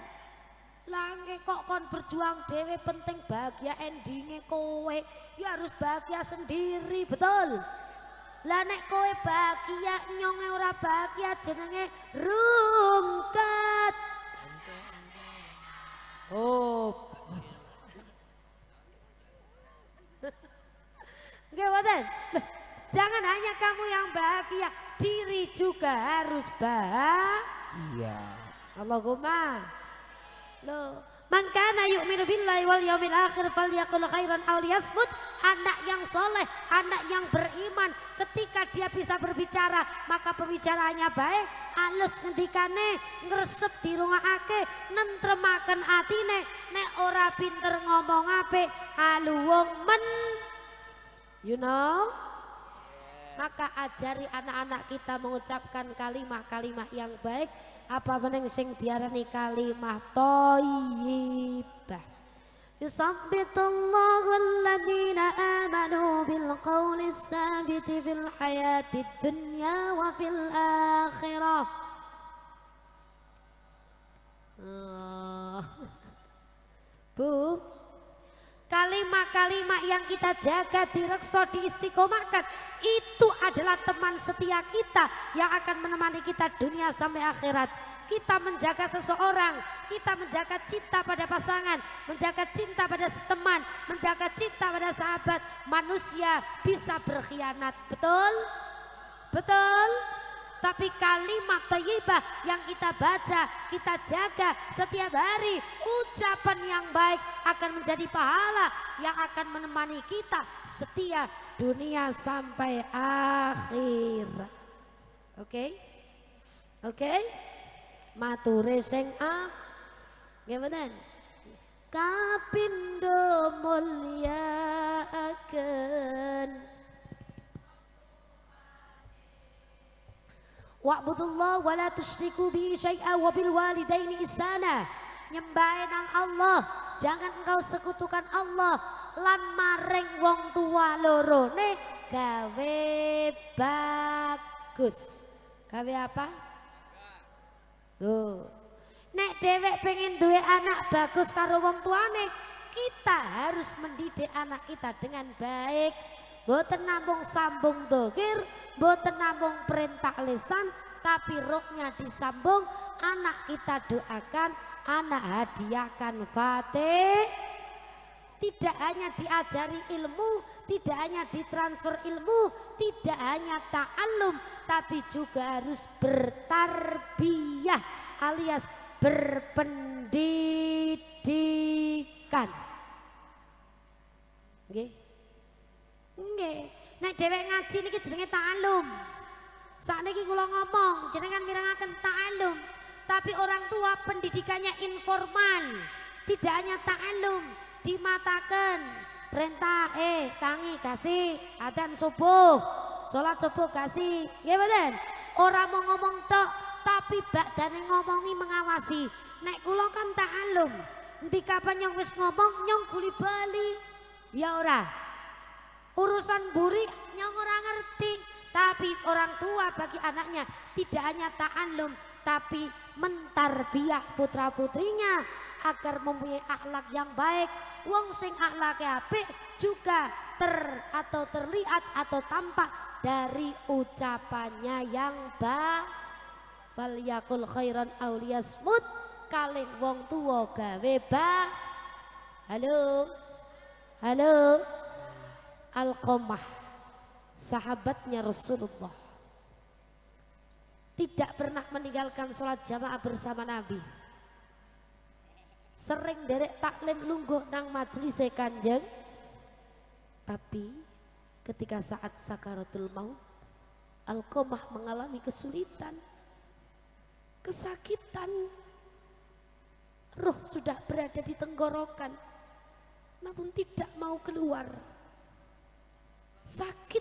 langge kok kon berjuang dewe penting bahagia endinge kowe ya harus bahagia sendiri betul. Lah nek kowe bahagia nyonge ora bahagia jenenge rungkat. Oh. Nggih mboten? Jangan hanya kamu yang bahagia, diri juga harus bahagia. Allahumma. Loh, man kana yu'minu billahi wal yaumil akhir falyaqul khairan aw liyasmut. Anak yang soleh, anak yang beriman, ketika dia bisa berbicara maka pembicaraannya baik, alus ngendikane, ngresep dirungokake, nentremaken atine, nek ora pinter ngomong apik, aluwung you know? Maka ajari anak-anak kita mengucapkan kalimah-kalimah yang baik, apa meneng sing diarani kalimah thayyibah. Yusabbitullahu alladhina amanu bil qawli tsabiti fil hayatid dunya wa fil akhirah. Bu, kalimat-kalimat yang kita jaga, direksa, diistiqomahkan, itu adalah teman setia kita yang akan menemani kita dunia sampai akhirat. Kita menjaga seseorang kita menjaga cinta pada pasangan, menjaga cinta pada teman, menjaga cinta pada sahabat. Manusia bisa berkhianat, betul? Betul? Tapi kalimat thayyibah yang kita baca, kita jaga setiap hari, ucapan yang baik akan menjadi pahala yang akan menemani kita setiap dunia sampai akhir. Oke? Oke? Mature sing nggih mboten? Kapindo mulyakaken wa'budullah wa la tusyriku bihi syai'a wa bil walidaini ihsana. Nyembah nang Allah, jangan engkau sekutukan Allah lan maring wong tua lorone gawe bagus. Gawe apa? Tuh. Nek dewek pengen duwe anak bagus karo wong tuane, kita harus mendidik anak kita dengan baik. Boten namung sambung dzikir, boten namung perintah lisan, tapi rohnya disambung. Anak kita doakan, anak hadiahkan Fatih. Tidak hanya diajari ilmu, tidak hanya ditransfer ilmu, tidak hanya ta'allum, tapi juga harus bertarbiyah alias berpendidikan. Nggih. Nggih, nek dhewek ngaji niki jenenge ta'allum. Sakniki kula ngomong, jenengan mirengaken ta'allum, tapi orang tua pendidikannya informal. Tidak hanya ta'allum, dimataken perintah tangi kasih, adzan subuh, salat subuh kasih. Nggih mboten? Ora mau ngomong tok, tapi badane ngomongi mengawasi. Nek kula kan ta'allum, endi kapan nyong wis ngomong nyong guli bali. Ya ora. Urusan buri nyong ora ngerti, tapi orang tua bagi anaknya tidak hanya ta'allum, tapi mentarbiyah putra putrinya agar mempunyai akhlak yang baik. Wong sing akhlaknya apik juga terlihat atau tampak dari ucapannya yang falyakul khairan aw liyasmut. Kalih wong tuwa gawe halo Alqamah, sahabatnya Rasulullah, tidak pernah meninggalkan sholat jamaah bersama Nabi. Sering derek taklim lungguh nang majelis Kanjeng. Tapi ketika saat sakaratul maut, Alqamah mengalami kesulitan, kesakitan. Roh sudah berada di tenggorokan, namun tidak mau keluar. Sakit,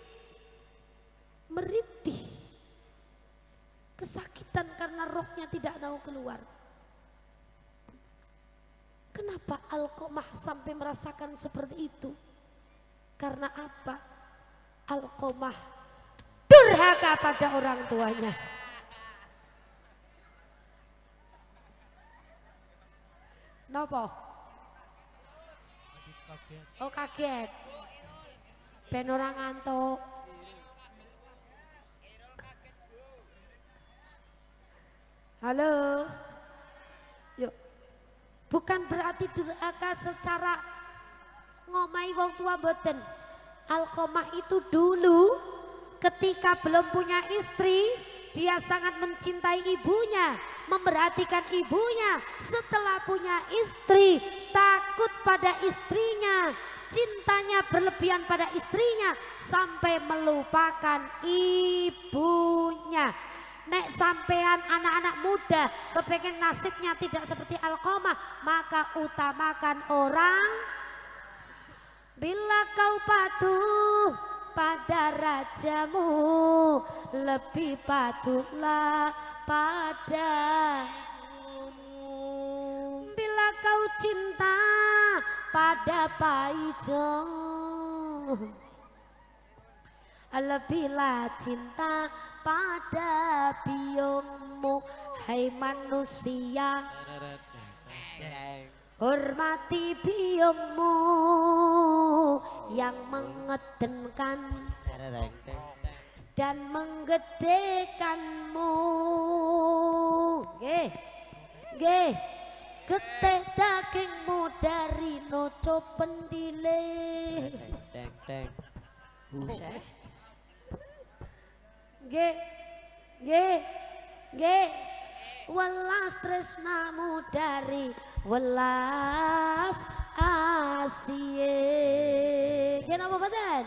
merintih, kesakitan karena rohnya tidak mau keluar. Kenapa Alqamah sampai merasakan seperti itu? Karena apa? Alqamah durhaka pada orang tuanya. Napa? Oh kaget. Ben ora ngantuk. Halo. Yuk. Bukan berarti durhaka secara ngomai wong tua mboten. Alqamah itu dulu ketika belum punya istri, dia sangat mencintai ibunya, memperhatikan ibunya. Setelah punya istri, takut pada istrinya, cintanya berlebihan pada istrinya sampai melupakan ibunya. Nek sampean anak-anak muda kepengen nasibnya tidak seperti Alqamah, maka utamakan orang. Bila kau patuh pada rajamu, lebih patuhlah padamu. Bila kau cinta pada paijo, lebihlah cinta pada biongmu. Hai manusia, hormati biongmu yang mengedenkan dan menggedekanmu. getih dagingmu dari noco pendile. Deng deng. Buset. Nggih. Nggih. Nggih. Welas tresnamu dari welas asiye. Nggih napa mboten?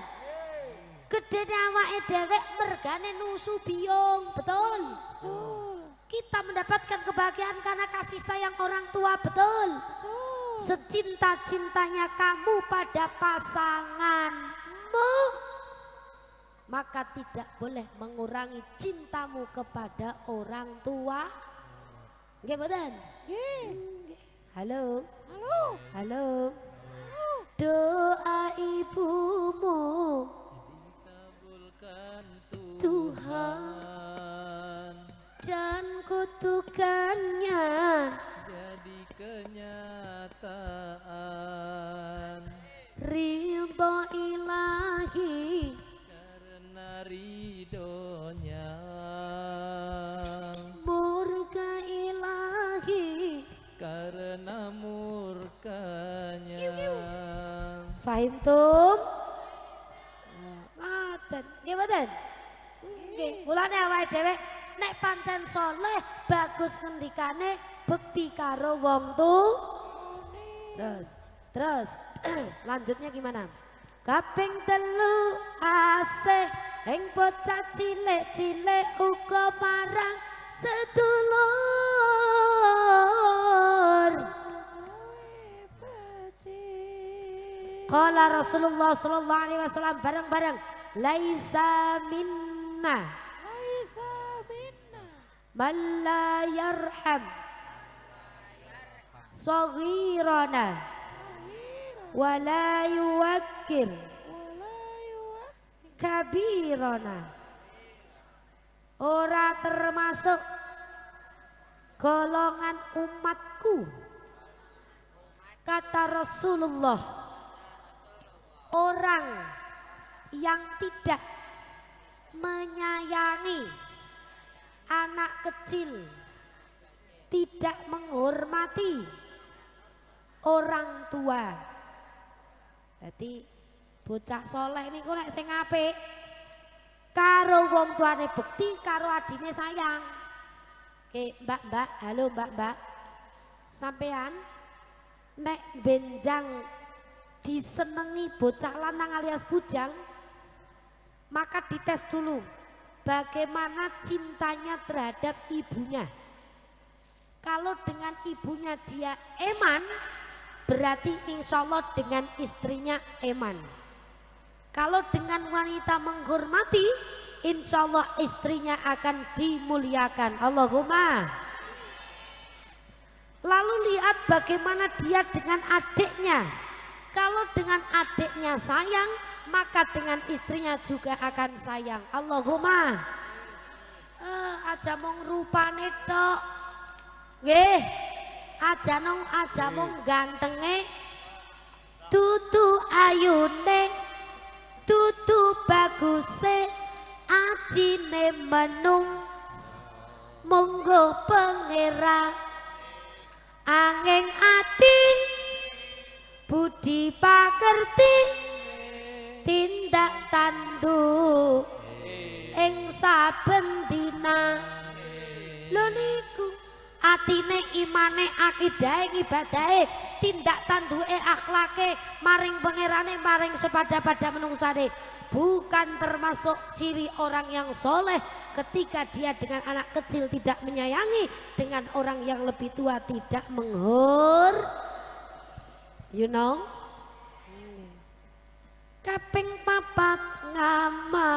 Gedene awake dhewek mergane nusu biung, betul? Kita mendapatkan kebahagiaan karena kasih sayang orang tua, betul? Secinta-cintanya kamu pada pasanganmu, maka tidak boleh mengurangi cintamu kepada orang tua. Nggih mboten? Nggih. Halo. Halo. Halo. Doa ibumu Tuhan dan kutukannya Jadi kenyataan ridho ilahi karena ridhonya. murka ilahi. Karena murkanya. Fahimtum? Ngaten, nggih mboten? Nggih, mulane awake dhewe nek pancen saleh bagus ngendikane bekti karo wong terus lanjutnya gimana? Kaping telu asih ing bocah cilik-cilik uga marang sedulur. Qala Rasulullah sallallahu alaihi wasallam bareng-bareng, laisa minna man la yarham saghirana wa la yuwakkir kabirana. Ora termasuk golongan umatku, kata Rasulullah, orang yang tidak menyayangi anak kecil, tidak menghormati orang tua. Jadi bocah soleh niku nek sing apik karo wong tuane bekti, karo adine sayang. Oke, Mbak, halo Mbak. Sampean nek benjang disenengi bocah lanang alias bujang, maka dites dulu bagaimana cintanya terhadap ibunya. Kalau dengan ibunya dia eman, berarti insya Allah dengan istrinya eman. Kalau dengan wanita menghormati, insya Allah istrinya akan dimuliakan. Allahumma. Lalu lihat bagaimana dia dengan adiknya. Kalau dengan adiknya sayang, maka dengan istrinya juga akan sayang. Allahumma. Aja mung rupane tok. Nggih. Aja mung gantenge, tutu ayune, tutu baguse, ajine menung, monggo pangeran angin ati, budi pakerti, tindak tanduk ing saben dina. Lho niku atine, imane, akidahe, ngibadahe, tindak tanduke, akhlake maring pangerane, maring sepada pada menungsane. Bukan termasuk ciri orang yang soleh ketika dia dengan anak kecil tidak menyayangi, dengan orang yang lebih tua tidak you know. Kaping papat ngamal,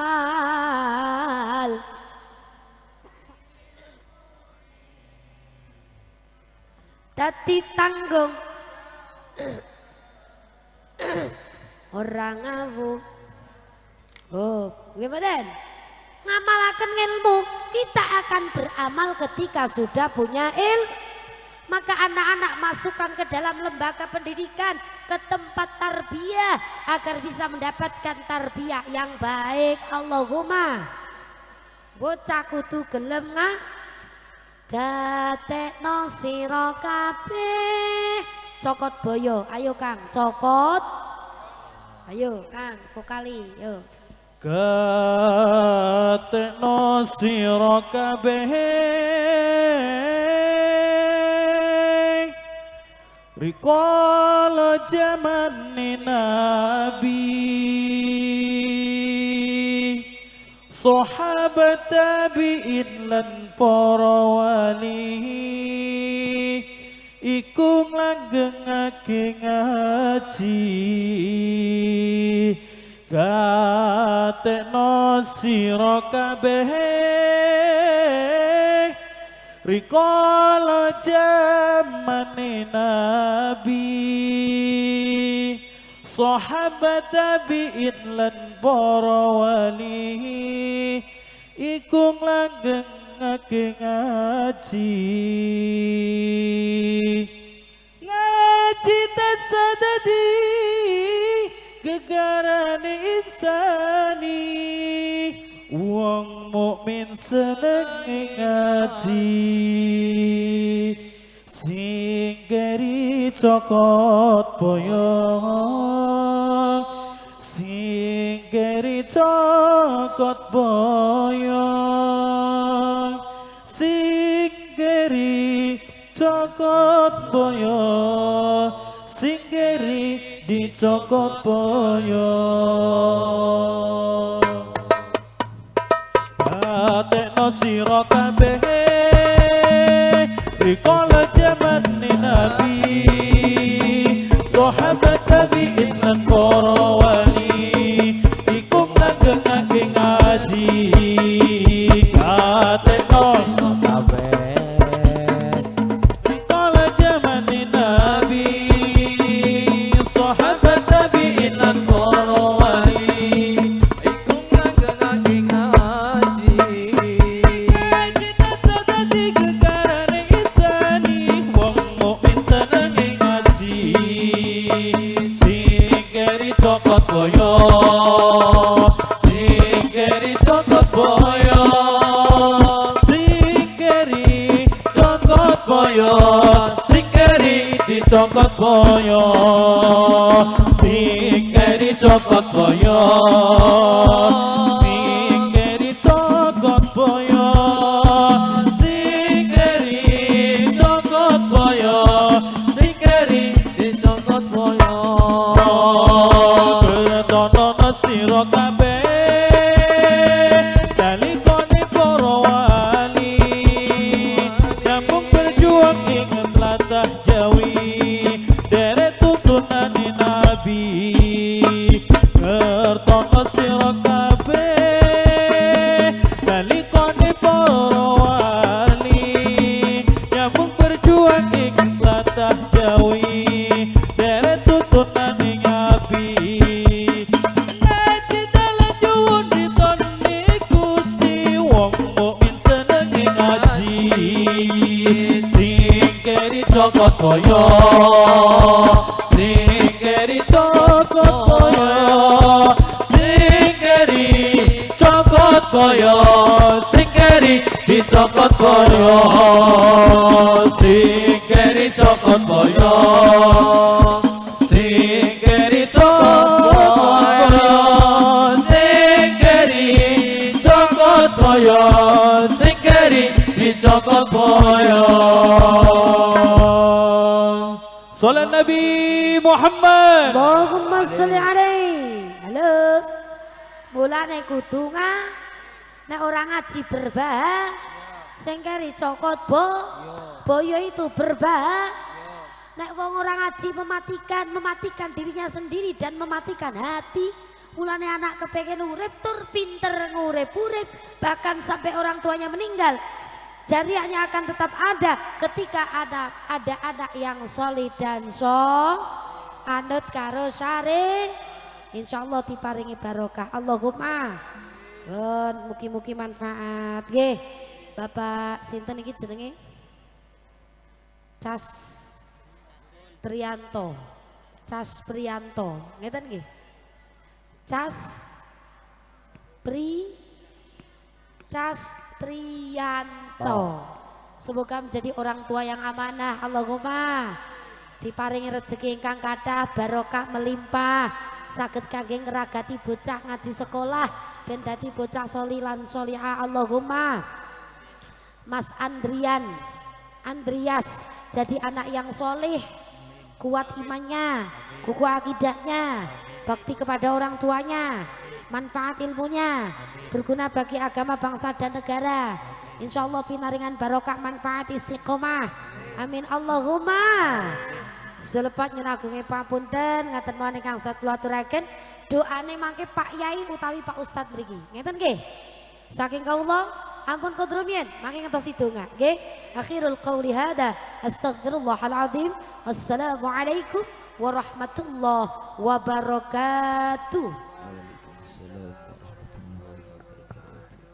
dadi tanggung orang ngawu. Oh, gimana? Ngamalaken ilmu, kita akan beramal ketika sudah punya ilmu. Maka anak-anak masukkan ke dalam lembaga pendidikan, ke tempat tarbiyah agar bisa mendapatkan tarbiyah yang baik. Allahumma. Bocah kudu gelem Gatekno sira kabeh cokot boyo. Ayo Kang, cokot. Ayo Kang, vokali, yo. Gatekno sira kabeh rikala jamane Nabi sahabat tabi'in lan para wali iku nglanggengake ngaji gatekno sira kabeh rikala jamane Nabi sahabat tabi'in lan para wali iku nglanggengake ngaji ngaji tasadadi gegarane insani wong mukmin seneng ngaji sing geri cokot boyo sing geri cokot boyo sing geri cokot boyo sing geri dicokot boyo gatekno sira kabeh rikala jamane Nabi sahabat tabi'in lan para wali iku nglanggengake ngaji gatekno kabeh rikala jamane Nabi sahabat tabi'in lan para wali iku nglanggengake ngaji ngaji tasadadi gegarane insani wong mukmin seneng ngaji sing geri cokot boyo sing geri cokot boyo sing geri cokot boyo sing geri dicokot boyo sing geri cokot boyo sing geri cokot boyo sing geri cokot boyo sing geri dicokot boyo bertono sira kabeh dalikane para wali nyambung berjuang ing tlatah Jawi deret tuntunane Nabi bertono sira kabeh dalikane para wali nyambung berjuang ing tlatah Jawi deret tuntunane Nabi ngaji dalan juwun ditoni Gusti wong mukmin seneng ngaji sing keri cokot boyo sing keri cokot boyo sing keri cokot boyo sing keri dicokot boyo sing keri cokot boyo sing keri cokot boyo sing keri cokot boyo sing keri dicokot boyo Salat Nabi Muhammad Allahumma sholli alaihi. Halo. Mulane kudu nek ora ngaji berbahaya. Sing keri cokot boyo itu berbahaya. Nek wong ora ngaji mematikan dirinya sendiri dan mematikan hati. Mulane anak kepengen urip tur pinter ngurip-urip bahkan sampai orang tuanya meninggal. Jariahnya akan tetap ada ketika ada anak yang solid dan anut karo syari. Insyaallah diparingi barokah. Allahumma. Mugi-mugi manfaat. Nggih. Bapak sinten iki jenenge? Cas Trianto. Cas Prianto. Ngeten nggih. Cas Trianto. Semoga menjadi orang tua yang amanah. Allahumma diparingi rezeki ingkang kathah, barokah melimpah, saged kangge ngeragati bocah ngaji sekolah ben dadi bocah sholih lan sholihah. Allahumma Mas Andrias jadi anak yang soleh, kuat imannya, kukuh akidahnya, bakti kepada orang tuanya, manfaat ilmunya, berguna bagi agama, bangsa dan negara. Insya Allah pinaringan barokah manfaat istiqomah. Amin Allahumma. Selepat nyenagungi papunten ngaten mawon ingkang saged kula aturaken doane mangke Pak Yai utawi Pak Ustadz mriki. Ngeten nggih. Saking kawula ampun kodrumian mangke ngentosi donga nggih. Akhirul qauli hada astaghfirullahal azim. Wassalamualaikum warahmatullahi wabarakatuh. Waalaikumsalam warahmatullahi wabarakatuh.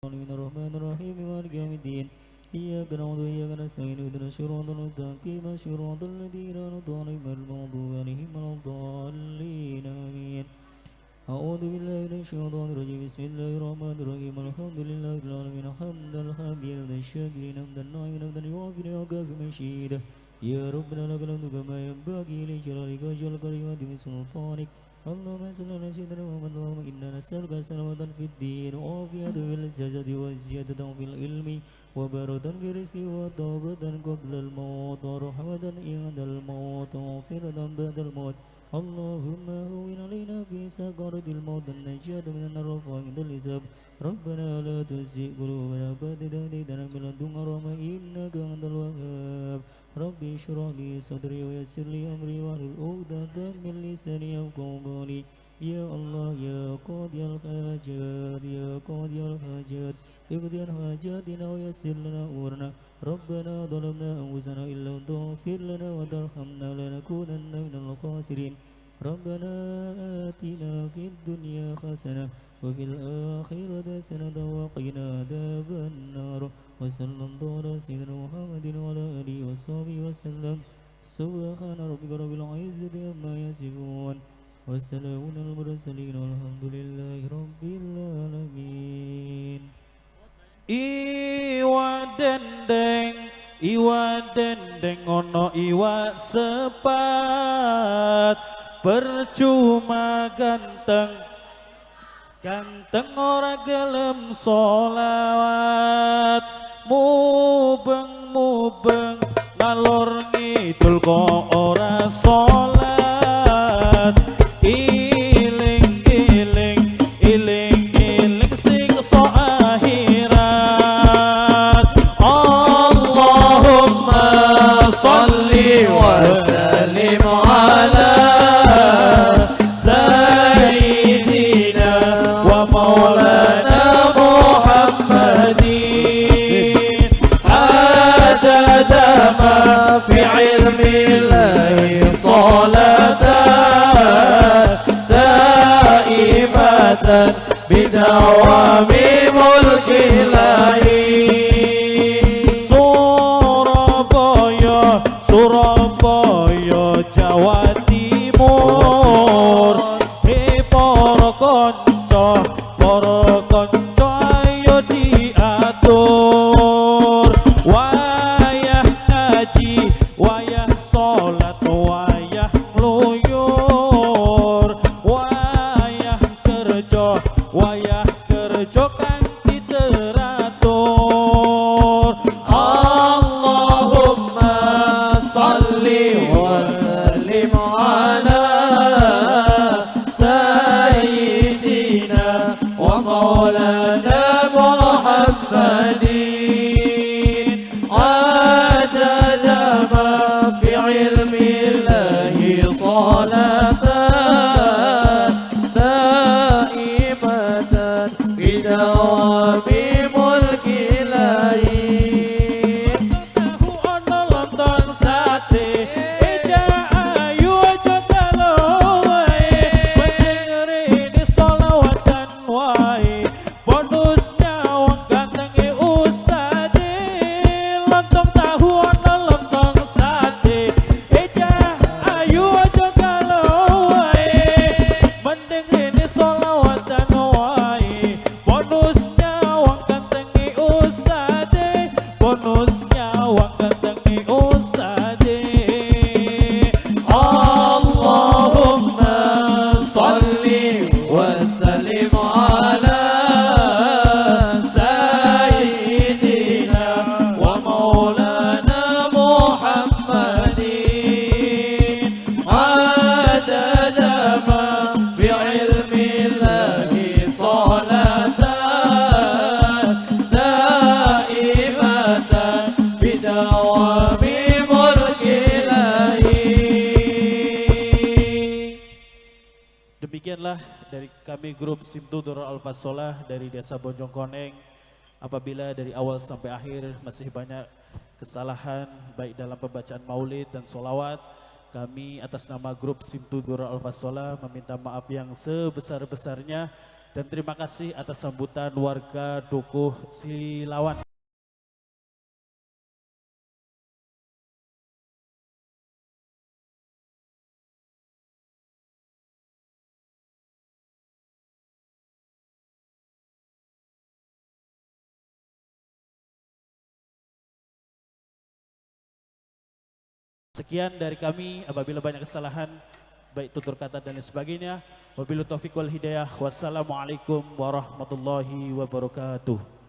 Bismillahirrahmanirrahim. Maliki yaumiddin. Iyyaka na'budu wa iyyaka nasta'in. Ihdinas siratal mustaqim. Siratal ladzina an'amta 'alaihim ghairil maghdubi 'alaihim waladdallin. Amin. A'udzu billahi minasy syaithanir rajim. Bismillahirrahmanirrahim. Alhamdulillahirabbil alamin. Hamdal hamidin syakirin hamdan na'imin hamdan yuwafi ni'amahu fi masyidah. Ya Rabbana lakal hamdu kama yanbaghi li jalalika wajhil karimati min sultanik. اللهم صل على سيدنا محمد اللهم إنا نسألك سلامة في الدين وعافية في الجسد وزيادة في العلم وبركة في الرزق وتوبة قبل الموت ورحمة عند الموت ومغفرة بعد الموت. اللهم هون علينا في سكرات الموت النجاة من النار وعند الحساب. ربنا لا تزغ قلوبنا بعد إذ هديتنا من لدنك رحمة إنك أنت الوهاب. ربي اشرح لي صدري ويسر لي أمري واحلل عقدة من لساني يفقهوا قولي. يا الله يا قاضي الحاجات يا قاضي الحاجات اقضي حاجاتنا ويسر لنا أمورنا. ربنا ظلمنا أنفسنا إن لم تغفر لنا وترحمنا لنكونن من الخاسرين. ربنا آتنا في الدنيا حسنة وفي الآخرة حسنة وقنا عذاب النار. وصلى الله على سيدنا محمد وعلى آله وصحبه وسلم. سبحان ربك رب العزة عما يصفون وسلام على المرسلين والحمد لله رب العالمين. Iwa dendeng ono iwa sepat, percuma ganteng ora gelem solawat. Mubeng ngalor ngidul kok ora solat. Iling sing so akhirat. Allahumma sholli wa sallim ala sayyidina wa maulana Muhammadin. Adada ma fi ilmi llahi salatan daimatan bidawami mulki llahi. Surabaya Jawa Timur. Para konco ayo diatur. Wayah ngaji, wayah sholat, wayah ngluyur. Wayah kerja kanthi teratur. Allahumma sholli wa sallim ala sayyidina wa maulana Muhammadin. Adada ma fi ilmi llahi salatan daimatan bidawami mulki llahi. Tahu ono lontong sate, ejaan Itulah dari kami grup Simtudur Al-Fasolah dari Desa Bonjongkoneng. Apabila dari awal sampai akhir masih banyak kesalahan baik dalam pembacaan maulid dan solawat, kami atas nama grup Simtudur Al-Fasolah meminta maaf yang sebesar-besarnya dan terima kasih atas sambutan warga Dukuh Silawan. Sekian dari kami, apabila banyak kesalahan, baik tutur kata dan lain sebagainya. Wabillahi taufiq wal hidayah. Wassalamualaikum warahmatullahi wabarakatuh.